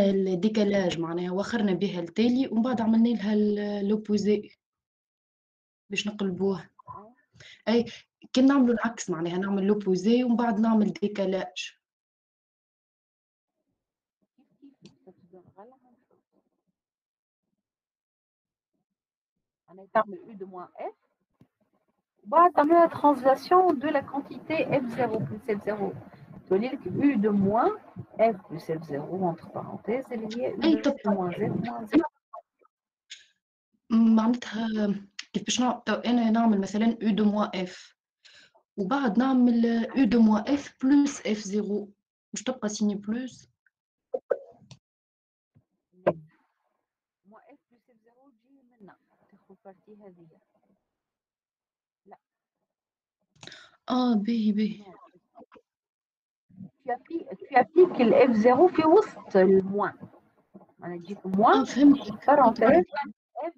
الديكالاج معناها وخرنا بها التالي ومن بعد عملنا لها لوبوزي باش نقلبوه. اي كان نعملوا العكس معناها نعمل لوبوزي ومن بعد نعمل ديكالاج. On étame U de moins F. On va la translation de la quantité F0 plus F0. Tu veux dire que U de moins F plus F0 entre parenthèses est lié à U de moins Z moins Z. معناتها كيف باش انا نعمل مثلا او دو موان اف وبعد نعمل او دو موان اف بلس اف 0 باش تبقى سيني بلس. moins F plus F0 تجي منا تاخذ بارتي هذه. لا. باهي. Tu appliques le F0 في وسط الموان. أنا أجيك موان. فهمت. parenthèse F.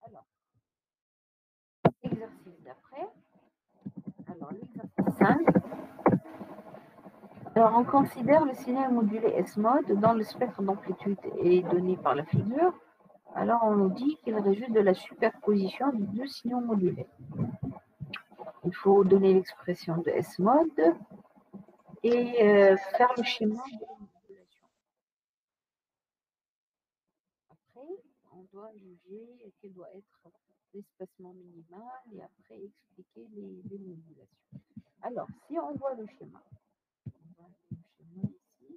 Alors, exercice d'après. Alors, l'exercice 5. Alors, on considère le signal modulé S-mode dans le spectre d'amplitude est donné par la figure. Alors, on nous dit qu'il résulte de la superposition de deux signaux modulés. Il faut donner l'expression de S-mode et faire le schéma de la modulation. Après, on doit juger quel doit être l'espacement minimal et après expliquer les modulations. Alors, si on voit le schéma, ici.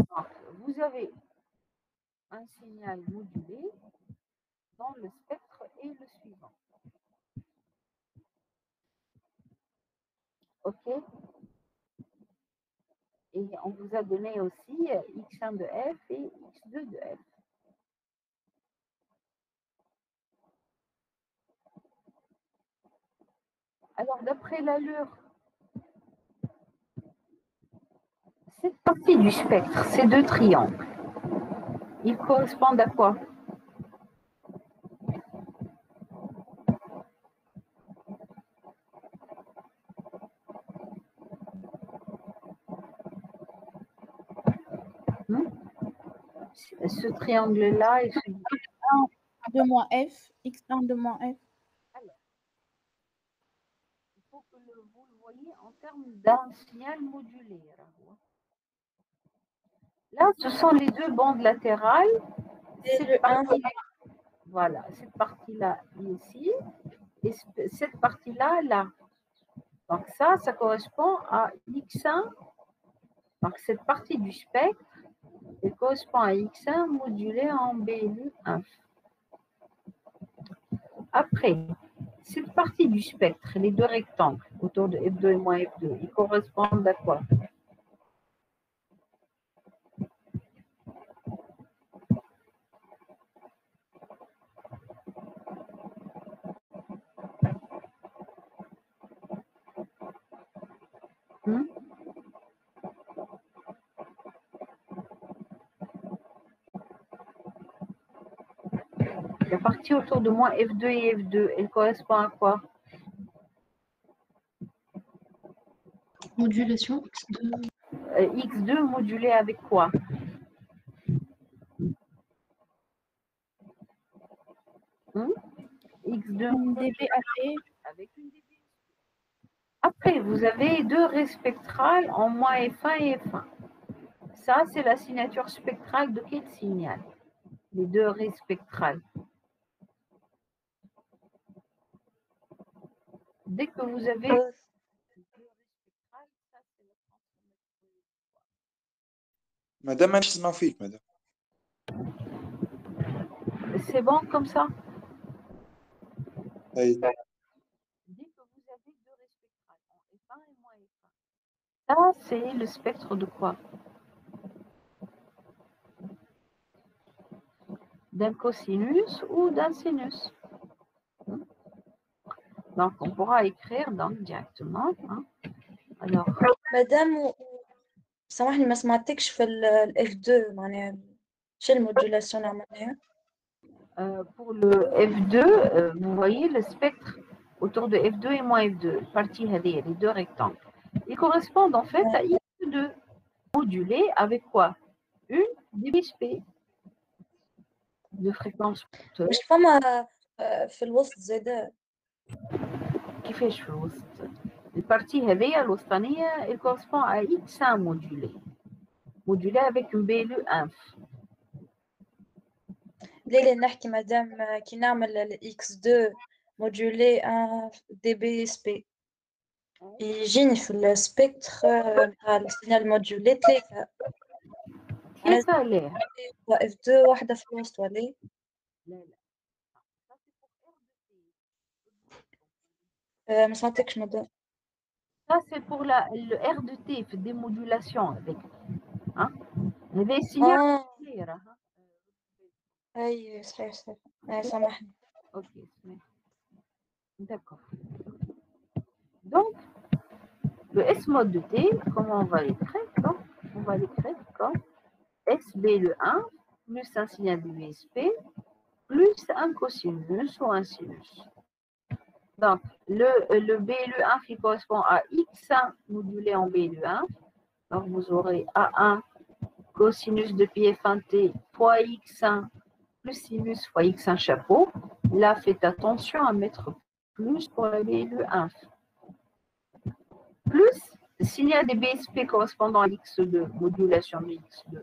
Donc, vous avez un signal modulé dans le spectre et le suivant. OK? Et on vous a donné aussi x1 de f et x2 de f. Alors, d'après l'allure, cette partie du spectre, ces deux triangles, ils correspondent à quoi? Ce triangle-là, il se dit x1 de moins f, x1 de moins f. Alors, il faut que vous le voyez en termes d'un signal modulé. Là, ce sont les deux bandes latérales. C'est le 1. Voilà, cette partie-là ici et cette partie-là là. Donc ça correspond à x1. Donc cette partie du spectre, elle correspond à x1 modulé en BLU 1. Après, cette partie du spectre, les deux rectangles autour de F2 et moins F2, ils correspondent à quoi? La partie autour de moi, F2 et F2, elle correspond à quoi? Modulation X2. X2 modulé avec quoi? X2 dBAP. avec une Après, vous avez deux raies spectrales en moins F1 et F1. Ça, c'est la signature spectrale de quel signal? Les deux raies spectrales. Dès que vous avez deux raies spectrales, ça, c'est la transformation. madame مانيش نسمع فيك madame. C'est bon comme ça? أي. Dès que vous avez deux raies spectrales en F1 et moins F1. Ça, c'est le spectre de quoi? D'un cosinus ou d'un sinus. Donc, on pourra écrire donc directement. Hein. Alors, مادام سامحني ما سمعتكش في ال F2 معناها شو الموديولاسيون اللي عملناها؟ pour le F2, vous voyez le spectre autour de F2 et moins F2, partie les deux rectangles. Ils correspondent en fait à X2, modulé avec quoi? Une DBSP de fréquence. مش فما في الوسط زاده كيفاش في الوسط؟ البارتي هذيا الوسطانية il correspond à X1 modulé avec une BLU inf. ليه نحكي مادام كي نعمل ال X2 موديولي ان دي بي اس بي يجيني في السبيكتر نتاع السينال موديولي ثلاثة ثلاثة ليه؟ اف 2 واحدة في الوسط ولا لا لا. ما سمعتكش مدام. Ça, c'est pour le R de T, fait des modulations avec. Hein? هذا signal كبير. اي صحيح سامحني. Ok, d'accord. Donc, le S mode de T, comment on va l'écrire? On va l'écrire comme SB le 1 plus un signal de VSP plus un cosinus ou un sinus. Donc, le BLU1 qui correspond à X1 modulé en BLU1. Donc, vous aurez A1 cosinus de pi F1T fois X1 plus sinus fois X1 chapeau. Là, faites attention à mettre plus pour le BLU1. Plus le signal des BSP correspondant à X2, modulation de X2,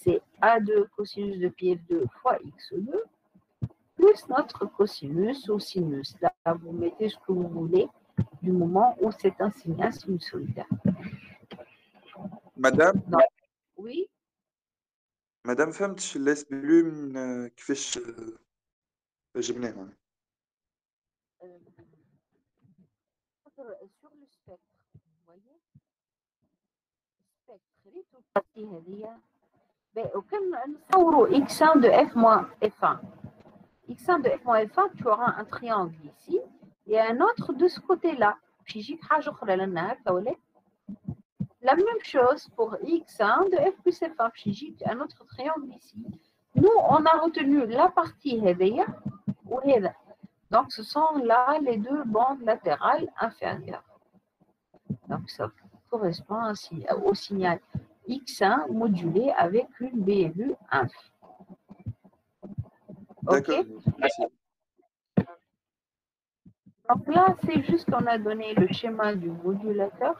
c'est A2 cosinus de pi F2 fois X2. Plus notre cosinus ou sinus. Là, vous mettez ce que vous voulez du moment où c'est un signal sinusoïdal. Madame, oui. Madame فهمتش الاس بلو من كيفاش جبناها. Sur le spectre, vous voyez, spectre, partie هذه وكان نصوروا X1 de F moins F1. X1 de F moins F1, tu auras un triangle ici et un autre de ce côté-là. La même chose pour X1 de F plus F1, un autre triangle ici. Nous, on a retenu la partie هذه وهذا. Donc, ce sont là les deux bandes latérales inférieures. Donc, ça correspond ainsi au signal X1 modulé avec une BLU inf. Ok. Donc là, c'est juste qu'on a donné le schéma du modulateur.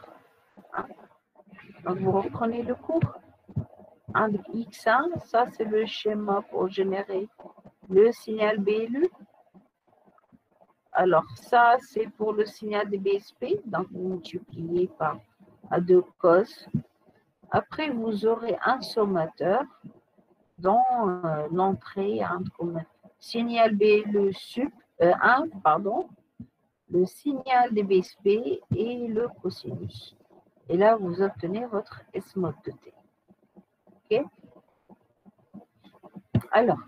Donc, vous reprenez le cours. Avec X1, ça c'est le schéma pour générer le signal BLU. Alors, ça, c'est pour le signal de BSP. Donc, vous multipliez par A2 cos. Après, vous aurez un sommateur dont l'entrée comme signal BLU sup 1, pardon, le signal de BSP et le cosinus. Et là, vous obtenez votre S mode de T. OK? Alors,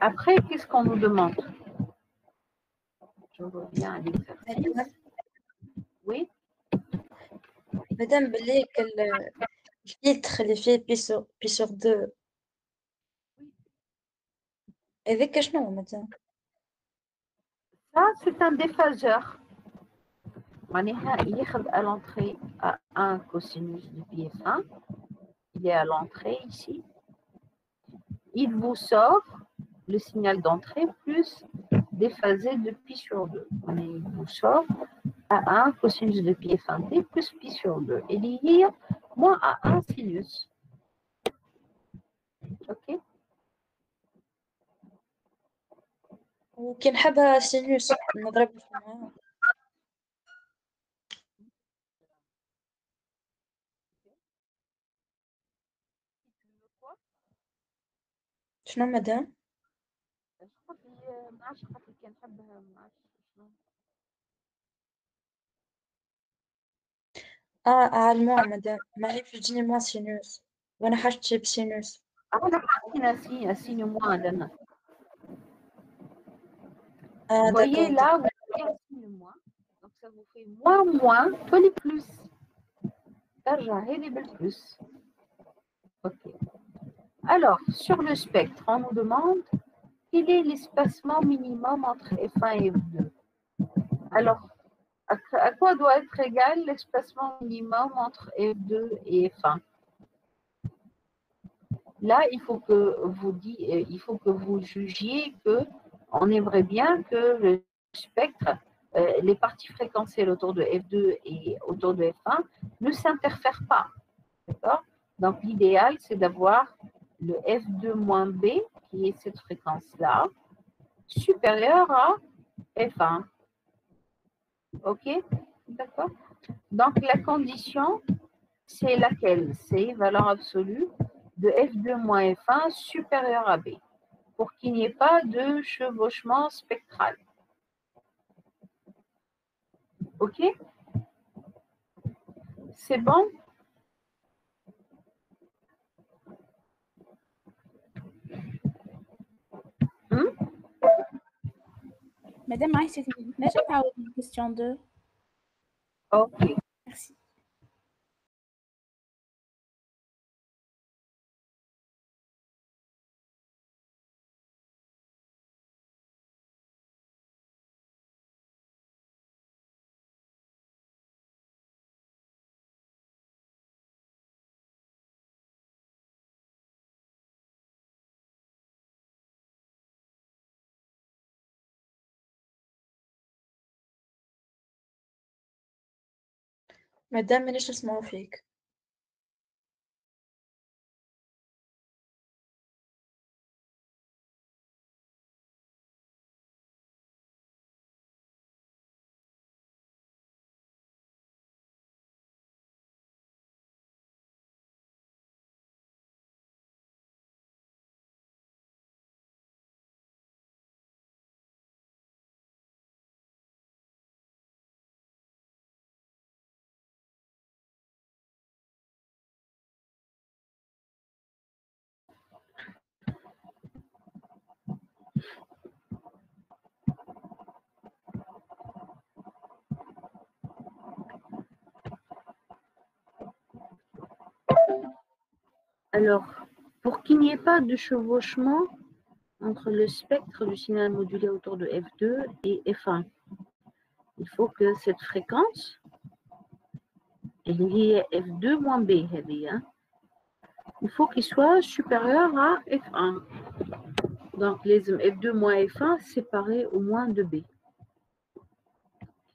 après, qu'est-ce qu'on nous demande? Je reviens à l'exercice. Oui. Madame, le filtre اللي فيه بي sur 2 avec شنو madame? Ça, c'est un déphaseur. Il est à l'entrée à 1 cosinus de pi F1. Il est à l'entrée ici. Il vous sort le signal d'entrée plus déphasé de pi sur 2. Il vous sort A1 cosinus de pi f1 t plus pi sur 2. Et lié moins A1 sinus. OK. وكي نحبها سينوس نضرب فيها. شنو مدام؟ علموها مدام ما هي في تجيني موا سينوس وانا حاجتي بسينوس. أنا حاطين un signe moins لنا. Vous d'accord. voyez là, vous voyez un signe moins. Donc ça vous fait moins moins, les plus. ترجع هذه بالبلس. OK. Alors, sur le spectre, on nous demande quel est l'espacement minimum entre F1 et F2. Alors, à quoi doit être égal l'espacement minimum entre F2 et F1? Là, il faut que vous jugiez que on aimerait bien que le spectre, les parties fréquentielles autour de F2 et autour de F1 ne s'interfèrent pas. D'accord? Donc, l'idéal, c'est d'avoir le F2-B, qui est cette fréquence-là, supérieur à F1. OK? D'accord? Donc, la condition, c'est laquelle? C'est valeur absolue de F2 moins F1 supérieur à B, pour qu'il n'y ait pas de chevauchement spectral. OK? C'est bon? Madame Aïcha, نجم تعاود question 2. OK. Merci. مدام مانيش نسمعو فيك. Alors, pour qu'il n'y ait pas de chevauchement entre le spectre du signal modulé autour de F2 et F1, il faut que cette fréquence, elle est F2 moins B, il faut qu'il soit supérieur à F1. Donc, les F2 moins F1 séparés au moins de B.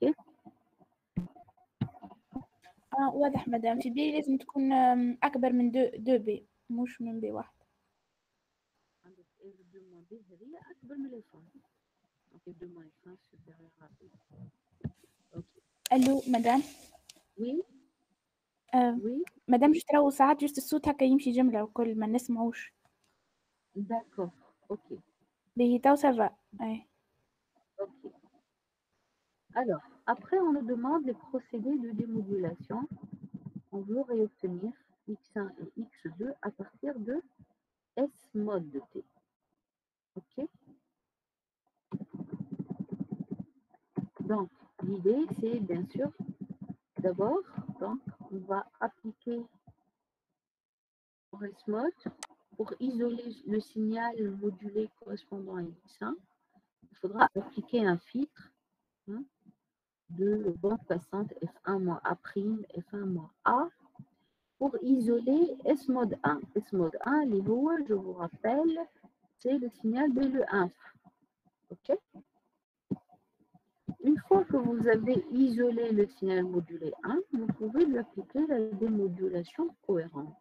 OK? واضح مدام في بي لازم تكون أكبر من 2B مش من B واحد. F2 moins B هي أكبر من F1. Donc, F2 moins F1 supérieur à B. OK. ألو مدام. Oui. Oui. مدام جست راهو ساعات جست الصوت هكا يمشي جملة وكل ما نسمعوش. D'accord. OK. باهي تو سافا. OK. Alors, après, on nous demande les procédés de démodulation. On veut réobtenir x1 et x2 à partir de S mod de t. OK? Donc, l'idée, c'est bien sûr, d'abord, donc, on va appliquer S mod pour isoler le signal modulé correspondant à x1. Il faudra appliquer un filtre de bande passante F1 moins A', F1 moins A, pour isoler S mod 1. S mod 1, je vous rappelle, c'est le signal de l'E1. OK? une fois que vous avez isolé le signal modulé 1, vous pouvez lui appliquer la démodulation cohérente.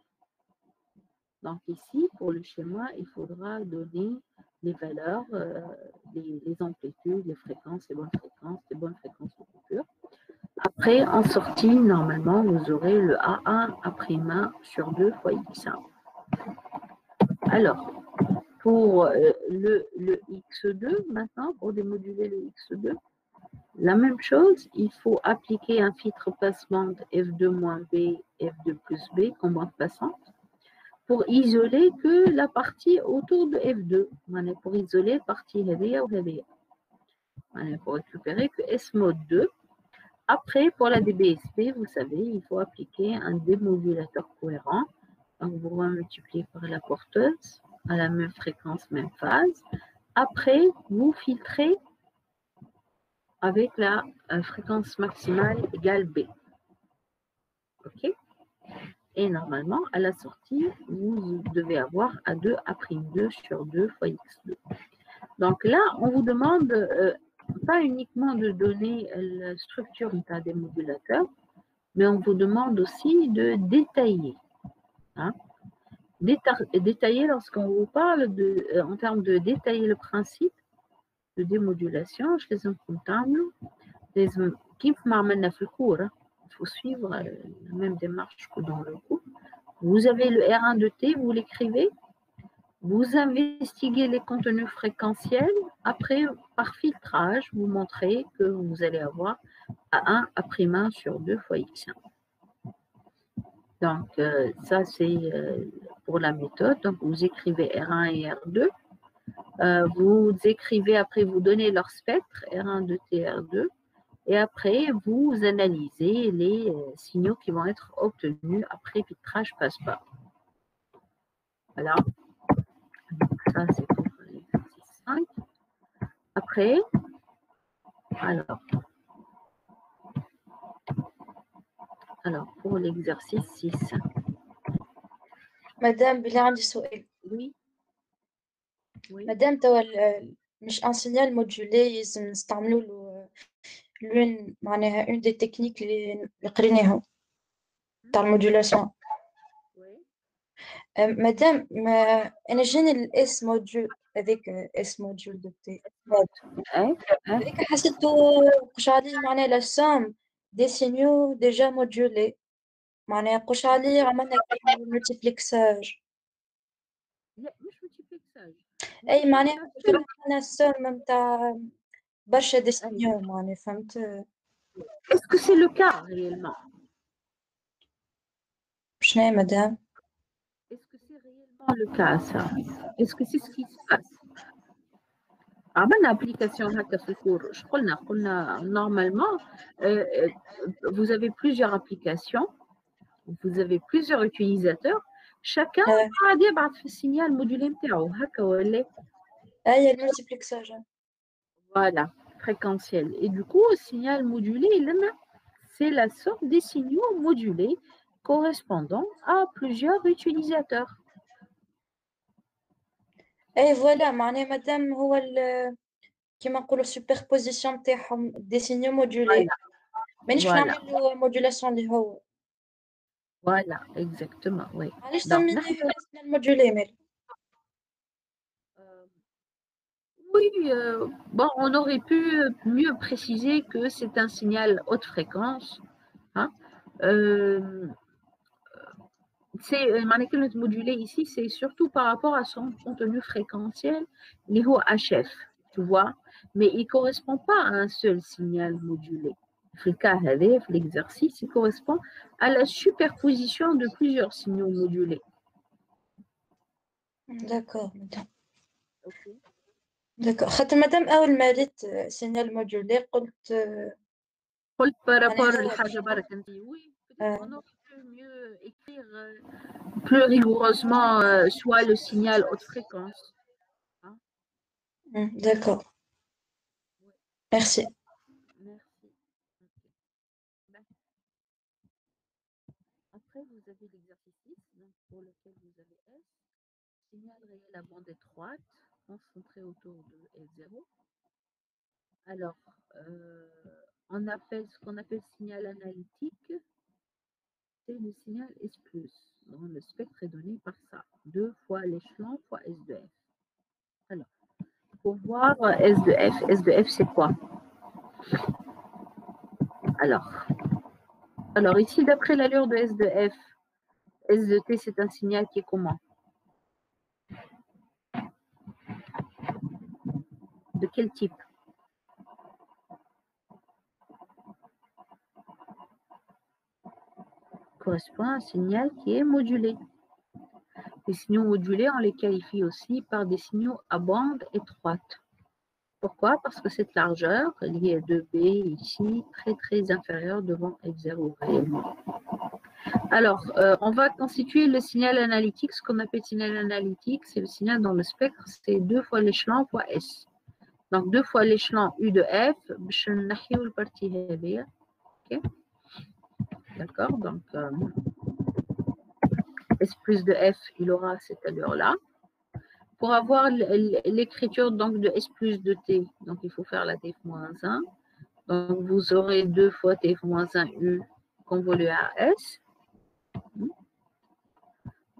Donc ici, pour le schéma, il faudra donner les valeurs, les amplitudes, les fréquences, les bonnes fréquences de coupure. Après, en sortie, normalement, vous aurez le A1 A'1 sur 2 fois X1. Alors, pour le X2, maintenant, pour démoduler le X2, la même chose, il faut appliquer un filtre passe-bande F2-B, F2 plus B comme bande passante pour isoler que la partie autour de F2. Pour isoler la partie heavy ou heavy. Pour récupérer que S mode 2. Après, pour la DBSP, vous savez, il faut appliquer un démodulateur cohérent. Donc, vous multipliez par la porteuse à la même fréquence, même phase. Après, vous filtrez avec la fréquence maximale égale B. OK? Et normalement, à la sortie, vous devez avoir A2, A'2 sur 2 fois X2. Donc là, on vous demande pas uniquement de donner la structure d'un démodulateur, mais on vous demande aussi de détailler. Hein? Détailler lorsqu'on vous parle en termes de détailler le principe de démodulation, je les comptable. Comme عملنا في الcours, il faut suivre la même démarche que dans le cours. Vous avez le R1 de T, vous l'écrivez, vous investiguez les contenus fréquentiels, après, par filtrage, vous montrez que vous allez avoir A1, A'1 sur 2 fois X1. Donc, ça, c'est pour la méthode. Donc, vous écrivez R1 et R2. Vous écrivez, après, vous donnez leur spectre, R1 de T, R2. Et après, vous analysez les signaux qui vont être obtenus après filtrage passe-bas. Voilà. Donc, ça, c'est pour l'exercice 5. Après, alors pour l'exercice 6. Madame, بلي عندي سؤال. Oui. Oui. مادام توا مش ان سينيال مودولي لازم نستعملوا له لون معناها اون دي تكنيك اللي قريناهم تاع المودولاسيون. Oui. مادام انا جاني الاس موديول هذاك اس موديول دو تي هذاك حسيتو قش عليه معناها لا سوم دي سينيو ديجا مودولي معناها قش عليه عملنا ملتيبليكساج. لا مش ملتيبليكساج. اي معناها عملنا السوم نتاع برشا دي سينيو معناها فهمت. Est-ce que c'est le cas réellement? شنو مدام؟ Est-ce que c'est réellement le cas ça? Est-ce que c'est ce qui se passe? عملنا application هكا في الكور. قلنا normalement vous avez plusieurs applications, vous avez plusieurs utilisateurs, chacun قاعد يبعث في السينيال مودولي نتاعو هكا ولا؟ اي الملتيبليكساج. Voilà, fréquentiel. Et du coup, le signal modulé, c'est la sorte des signaux modulés correspondant à plusieurs utilisateurs. اي فوالا معناها مادام هو كيما نقولوا سوبربوزيسيون تاعهم دي سينيو مودولي مانيش باش نعمل له مودولاسيون اللي هو. Voilà, exactement, oui. علاش سميناه سينيال مودولي مال؟ Oui, bon, on aurait pu mieux préciser que c'est un signal haute fréquence. Hein. C'est modulé ici, c'est surtout par rapport à son contenu fréquentiel, niveau HF, tu vois, mais il ne correspond pas à un seul signal modulé. Le cas l'exercice, il correspond à la superposition de plusieurs signaux modulés. D'accord, madame. Okay. D'accord. خاطر مادام أول ما ريت سينيال مودولي قلت par rapport لحاجة برك أنت oui, on aurait pu mieux écrire plus rigoureusement soit le signal haute fréquence. Hein? D'accord. Merci. Merci. Okay. Ben. Après, vous avez l'exercice 6, donc pour lequel vous avez S, signal réel à bande étroite, concentré autour de S0. Alors, on appelle ce qu'on appelle signal analytique, c'est le signal S+, dont le spectre est donné par ça. 2 fois l'échelon fois S de F. Alors, pour voir S de F, c'est quoi? Alors ici, d'après l'allure de S de F, S de T, c'est un signal qui est comment? De quel type? Correspond à un signal qui est modulé. Les signaux modulés, on les qualifie aussi par des signaux à bande étroite. Pourquoi? Parce que cette largeur liée à 2B ici, très inférieure devant F0 réellement. Alors, on va constituer le signal analytique. Ce qu'on appelle signal analytique, c'est le signal dans le spectre, c'est 2 fois l'échelon fois S. Donc, 2 fois l'échelon U de F, je vais le parti OK? D'accord? Donc, S plus de F, il aura cette allure-là. Pour avoir l'écriture donc de S plus de T, donc il faut faire la Tf-1. Donc, vous aurez 2 fois Tf-1 U convolué à S.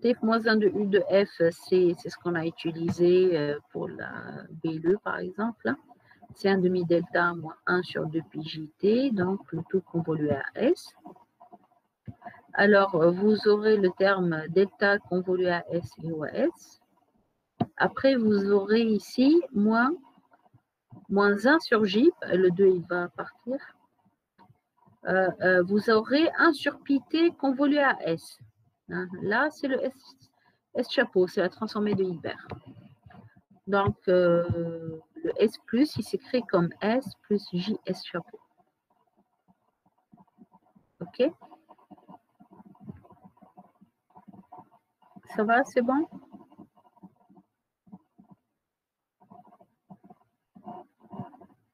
Tf-1 de U de F, c'est ce qu'on a utilisé pour la BLE, par exemple. C'est 1 demi-delta moins 1 sur 2 pi JT, donc le tout convolué à S. Alors, vous aurez le terme delta convolué à S et à S. Après, vous aurez ici moins 1 sur J, le 2 il va partir. Vous aurez 1 sur pi t convolué à S. Hein, là, c'est le S chapeau, c'est la transformée de Hilbert. Donc, le S+, il s'écrit comme S plus JS chapeau. OK? Ça va, c'est bon?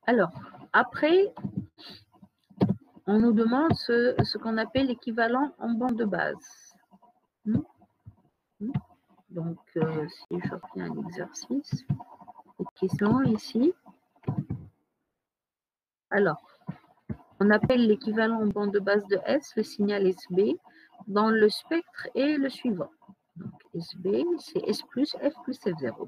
Alors, après, on nous demande ce qu'on appelle l'équivalent en bande de base. Donc, si je reviens à l'exercice, les questions ici. Alors, on appelle l'équivalent en bande de base de S, le signal SB, dans le spectre est le suivant. Donc, SB, c'est S plus F0.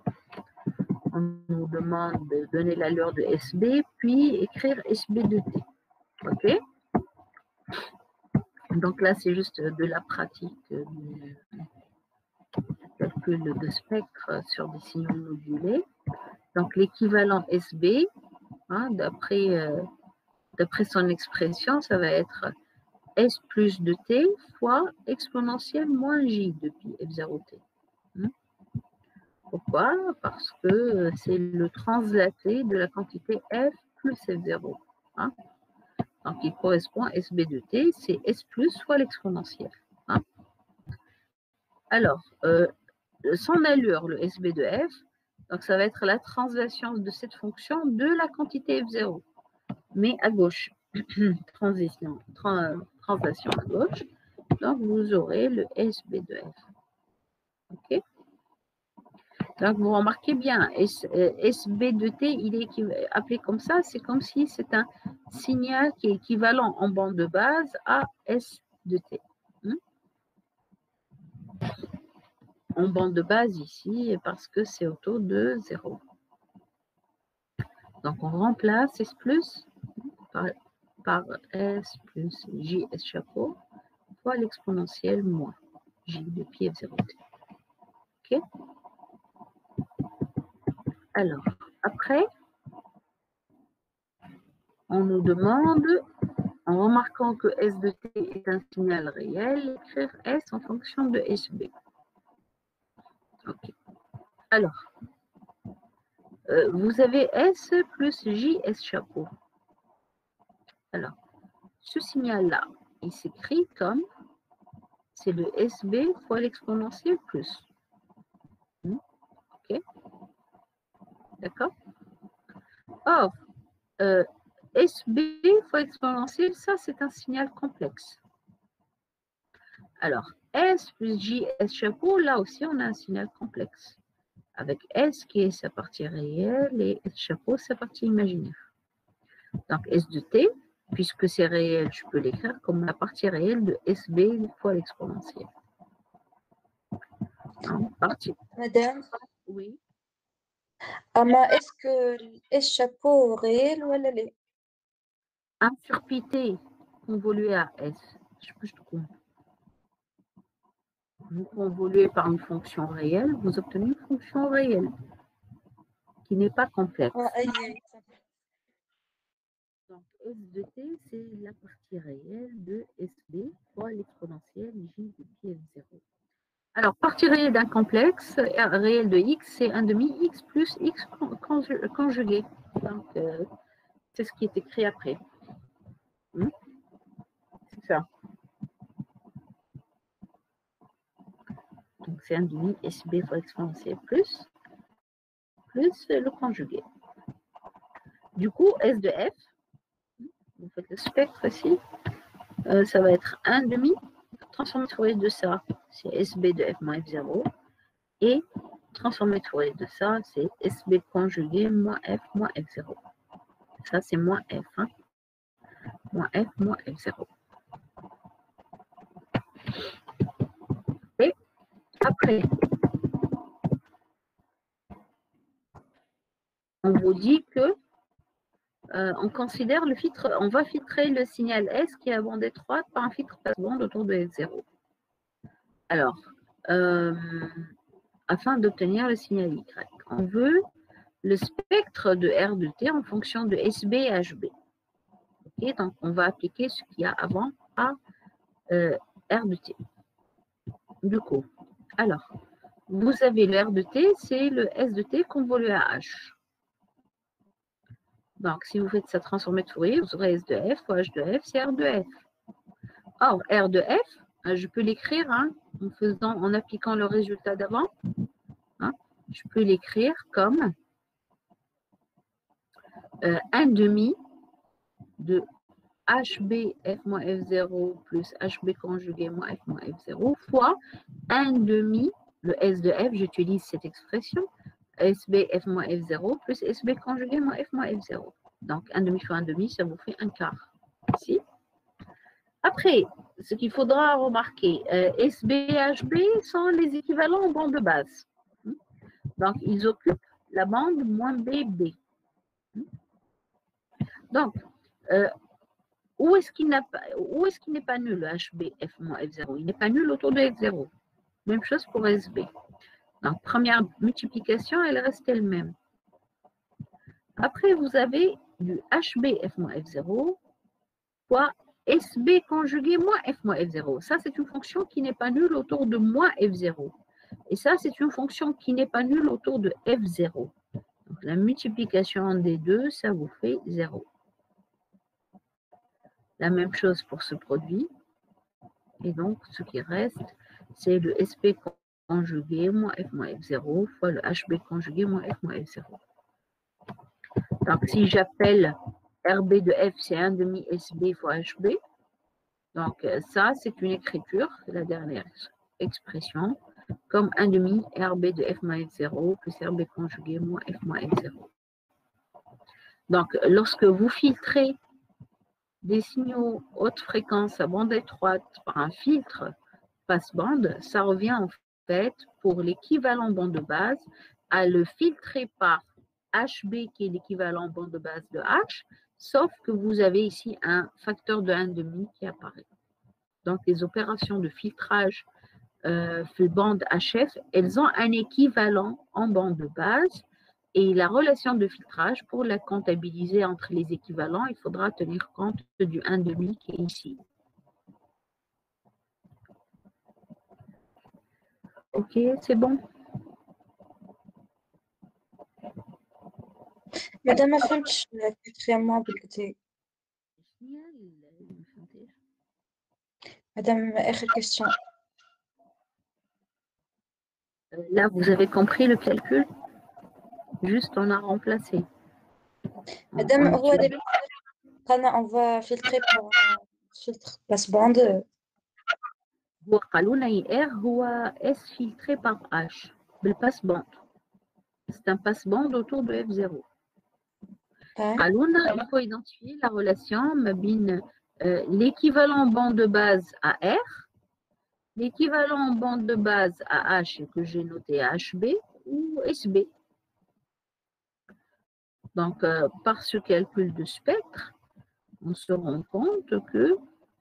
On nous demande de donner l'allure de SB, puis écrire SB de T. OK? Donc là, c'est juste de la pratique du calcul de spectre sur des signaux modulés. Donc, l'équivalent SB, hein, d'après son expression, ça va être S plus de T fois exponentielle moins J de pi F0T. Pourquoi? Parce que c'est le translaté de la quantité F plus F0. Hein? Donc, il correspond à SB de T, c'est S plus fois l'exponentielle. Hein? Alors, son allure, le SB de F, donc ça va être la translation de cette fonction de la quantité F0, mais à gauche. Translation à gauche. Donc, vous aurez le SB de F. OK? Donc, vous remarquez bien, SB de T, il est appelé comme ça, c'est comme si c'est un signal qui est équivalent en bande de base à S de T. En bande de base ici, parce que c'est autour de 0. Donc, on remplace S plus par S plus JS chapeau fois l'exponentielle moins J de pi F0T. OK? Alors, après, on nous demande, en remarquant que S de T est un signal réel, écrire S en fonction de SB. OK. Alors, vous avez S plus JS chapeau. Alors, ce signal-là, il s'écrit comme, c'est le SB fois l'exponentielle plus. OK? D'accord? Or, SB fois exponentielle, ça, c'est un signal complexe. Alors, S plus JS chapeau, là aussi, on a un signal complexe. Avec S qui est sa partie réelle et S chapeau, sa partie imaginaire. Donc, S de t, puisque c'est réel, je peux l'écrire comme la partie réelle de SB fois l'exponentielle. Partie. Madame, Oui. est-ce que S chapeau réel ou elle est 1 sur pi t convolué à S. Je te compte. Vous convoluez par une fonction réelle, vous obtenez une fonction réelle qui n'est pas complexe. Donc, S de t, c'est la partie réelle de SB fois l'exponentielle j de pi f0. Alors, partie réelle d'un complexe, réel de x, c'est 1 demi x plus x conjugué. Donc, c'est ce qui est écrit après. C'est ça. Donc, c'est 1 demi SB fois exponentielle plus le conjugué. Du coup, S de f, vous faites le spectre ici, ça va être 1 demi, transformé Fourier de ça, c'est SB de f moins f0, et transformé Fourier de ça, c'est SB conjugué moins f0. Ça, c'est moins f, hein. Moins f0. Et après, on vous dit que on considère le filtre, on va filtrer le signal S qui est à bande étroite par un filtre passe-bande autour de F0. Alors, afin d'obtenir le signal Y, on veut le spectre de R de T en fonction de SB et HB. Okay, donc, on va appliquer ce qu'il y a avant à R de T. Du coup, alors, vous avez le R de T, c'est le S de T convolué à H. Donc, si vous faites ça transformé de Fourier, vous aurez S de F fois H de F, c'est R de F. Or, R de F, je peux l'écrire en appliquant le résultat d'avant. Je peux l'écrire comme 1 demi de HB F moins F0 plus HB conjugué moins F moins F0 fois 1 demi, le S de F, j'utilise cette expression, SB F moins F0 plus SB conjugué moins F moins F0. Donc, 1 demi fois 1 demi, ça vous fait 1 quart. Ici. Après, ce qu'il faudra remarquer, SB et HB sont les équivalents en bande de base. Donc, ils occupent la bande moins BB. Donc, où est-ce qu'il n'est pas nul, le HB F moins F0? Il n'est pas nul autour de F0. Même chose pour SB. Donc, première multiplication, elle reste elle-même. Après, vous avez du HB F moins F0 fois SB conjugué moins F moins F0. Ça, c'est une fonction qui n'est pas nulle autour de moins F0. Et ça, c'est une fonction qui n'est pas nulle autour de F0. Donc, la multiplication des deux, ça vous fait 0. La même chose pour ce produit. Et donc, ce qui reste, c'est le SP conjugué moins F moins F0 fois le HB conjugué moins F moins F0. Donc, si j'appelle RB de F, c'est 1 demi SB fois HB. Donc, ça, c'est une écriture, la dernière expression, comme 1 demi RB de F moins F0 plus RB conjugué moins F moins F0. Donc, lorsque vous filtrez des signaux haute fréquence à bande étroite par un filtre passe-bande, ça revient en fait pour l'équivalent bande de base à le filtrer par HB qui est l'équivalent bande de base de H, sauf que vous avez ici un facteur de 1,5 qui apparaît. Donc les opérations de filtrage bande HF, elles ont un équivalent en bande de base. Et la relation de filtrage, pour la comptabiliser entre les équivalents, il faudra tenir compte du 1,5 qui est ici. Ok, c'est bon. Madame, ما فهمتش الكتريمون بالكتي. Madame, آخر question. Là, vous avez compris le calcul? Juste, on a remplacé. Madame, on va filtrer par filtre passe-bande. هو قالوا R هو S filtré par H بالpasse-bande. C'est un passe-bande autour de F0. Alors, il faut identifier la relation entre l'équivalent bande de base à R, l'équivalent bande de base à H que j'ai noté HB ou SB. Donc, par ce calcul de spectre, on se rend compte que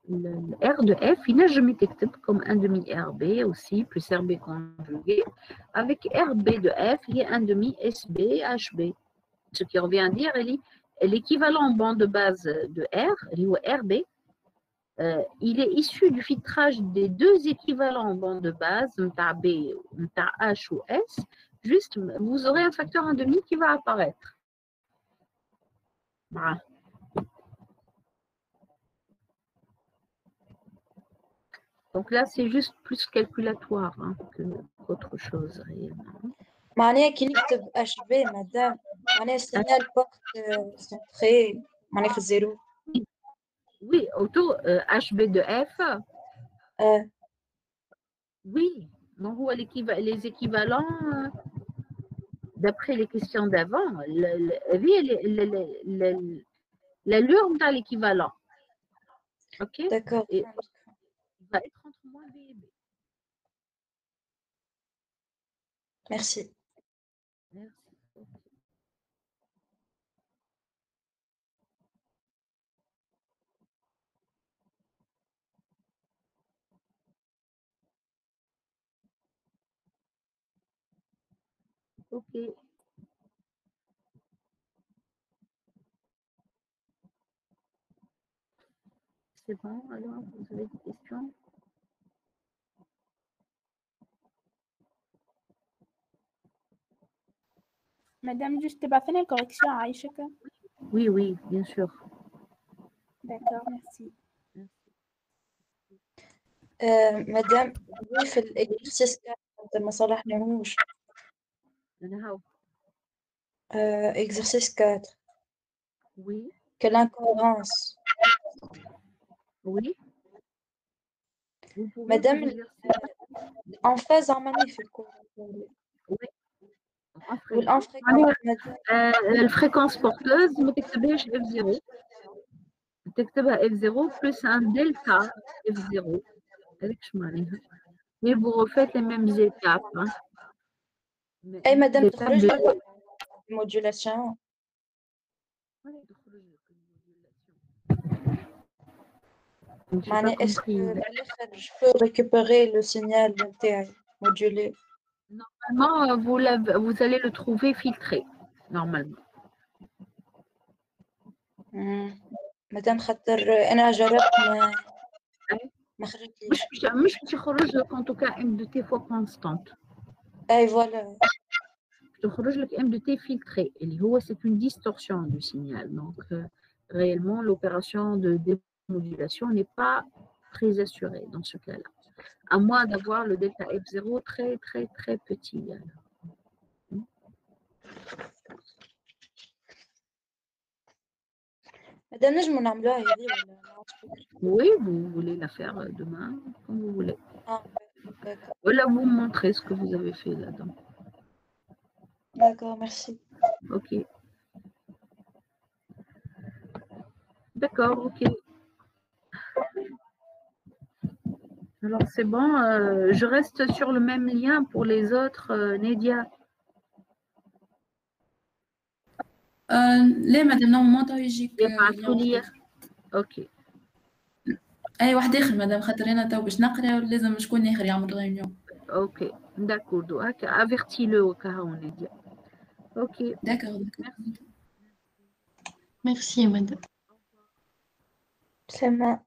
le R de F, il n'a jamais été comme 1 demi RB aussi, plus RB conjugué. Avec RB de F, il y a 1 demi SB HB. Ce qui revient à dire, l'équivalent bande de base de R, RB, il est issu du filtrage des deux équivalents bandes de base, B, H ou S. Juste, vous aurez un facteur 1,5 qui va apparaître. Voilà. Donc là, c'est juste plus calculatoire qu'autre chose réellement. معناها كي نكتب HB مدام معناها السينال بورت سنترé معناها في الزيرو. Oui, autour HB de F. Oui, donc les équivalents, d'après les questions d'avant, l'allure de l'équivalent. Ok. D'accord. Et il va être entre moins B et B. Merci. Merci. Ok. C'est bon, alors, vous avez des questions? Madame, juste تبعثينا الكوريكسيون عايشك. Oui, oui, bien sûr. D'accord, merci. مدام في الإكسرسيس 4 ما صلحناهوش. Exercice 4. Oui. Quelle incohérence. Oui. Madame, en phase harmonie في الكور. Oui. والانفريكونس الفريكونس porteuse ما تكتبهاش F0. تكتبها F0 plus un delta F0. هذيك اش معناها. Mais vous refaites les mêmes étapes. Hein. أي مدام تخرج الموديولاسيون. معناها est-ce que je peux récupérer le signal نتاعي modulé? Normalement, vous allez le trouver filtré, normalement. مدام خاطر أنا جربت ما خرجتليش. مش تخرج لك en tout cas M de T fois constante. أي voilà. تخرج لك M de T filtré. اللي هو c'est une distorsion du signal. Donc, réellement, l'opération de démodulation n'est pas très assurée dans ce cas-là. À moins d'avoir le delta F0 très, très, très petit. Alors. Oui, vous voulez la faire demain, comme vous voulez. Voilà, vous me montrez ce que vous avez fait là-dedans. D'accord, merci. Ok. D'accord, ok. Alors, c'est bon. Je reste sur le même lien pour les autres, Nédia. لا مدام نورمالمون تو يجيك اوكي اي واحد اخر مدام خاطر انا تو باش نقرا ولازم شكون اخر يعمل غيونيون. اوكي داكوردو هكا افيرتي-le وكا ونيديا. اوكي داكور ميرسي مدام. سلام.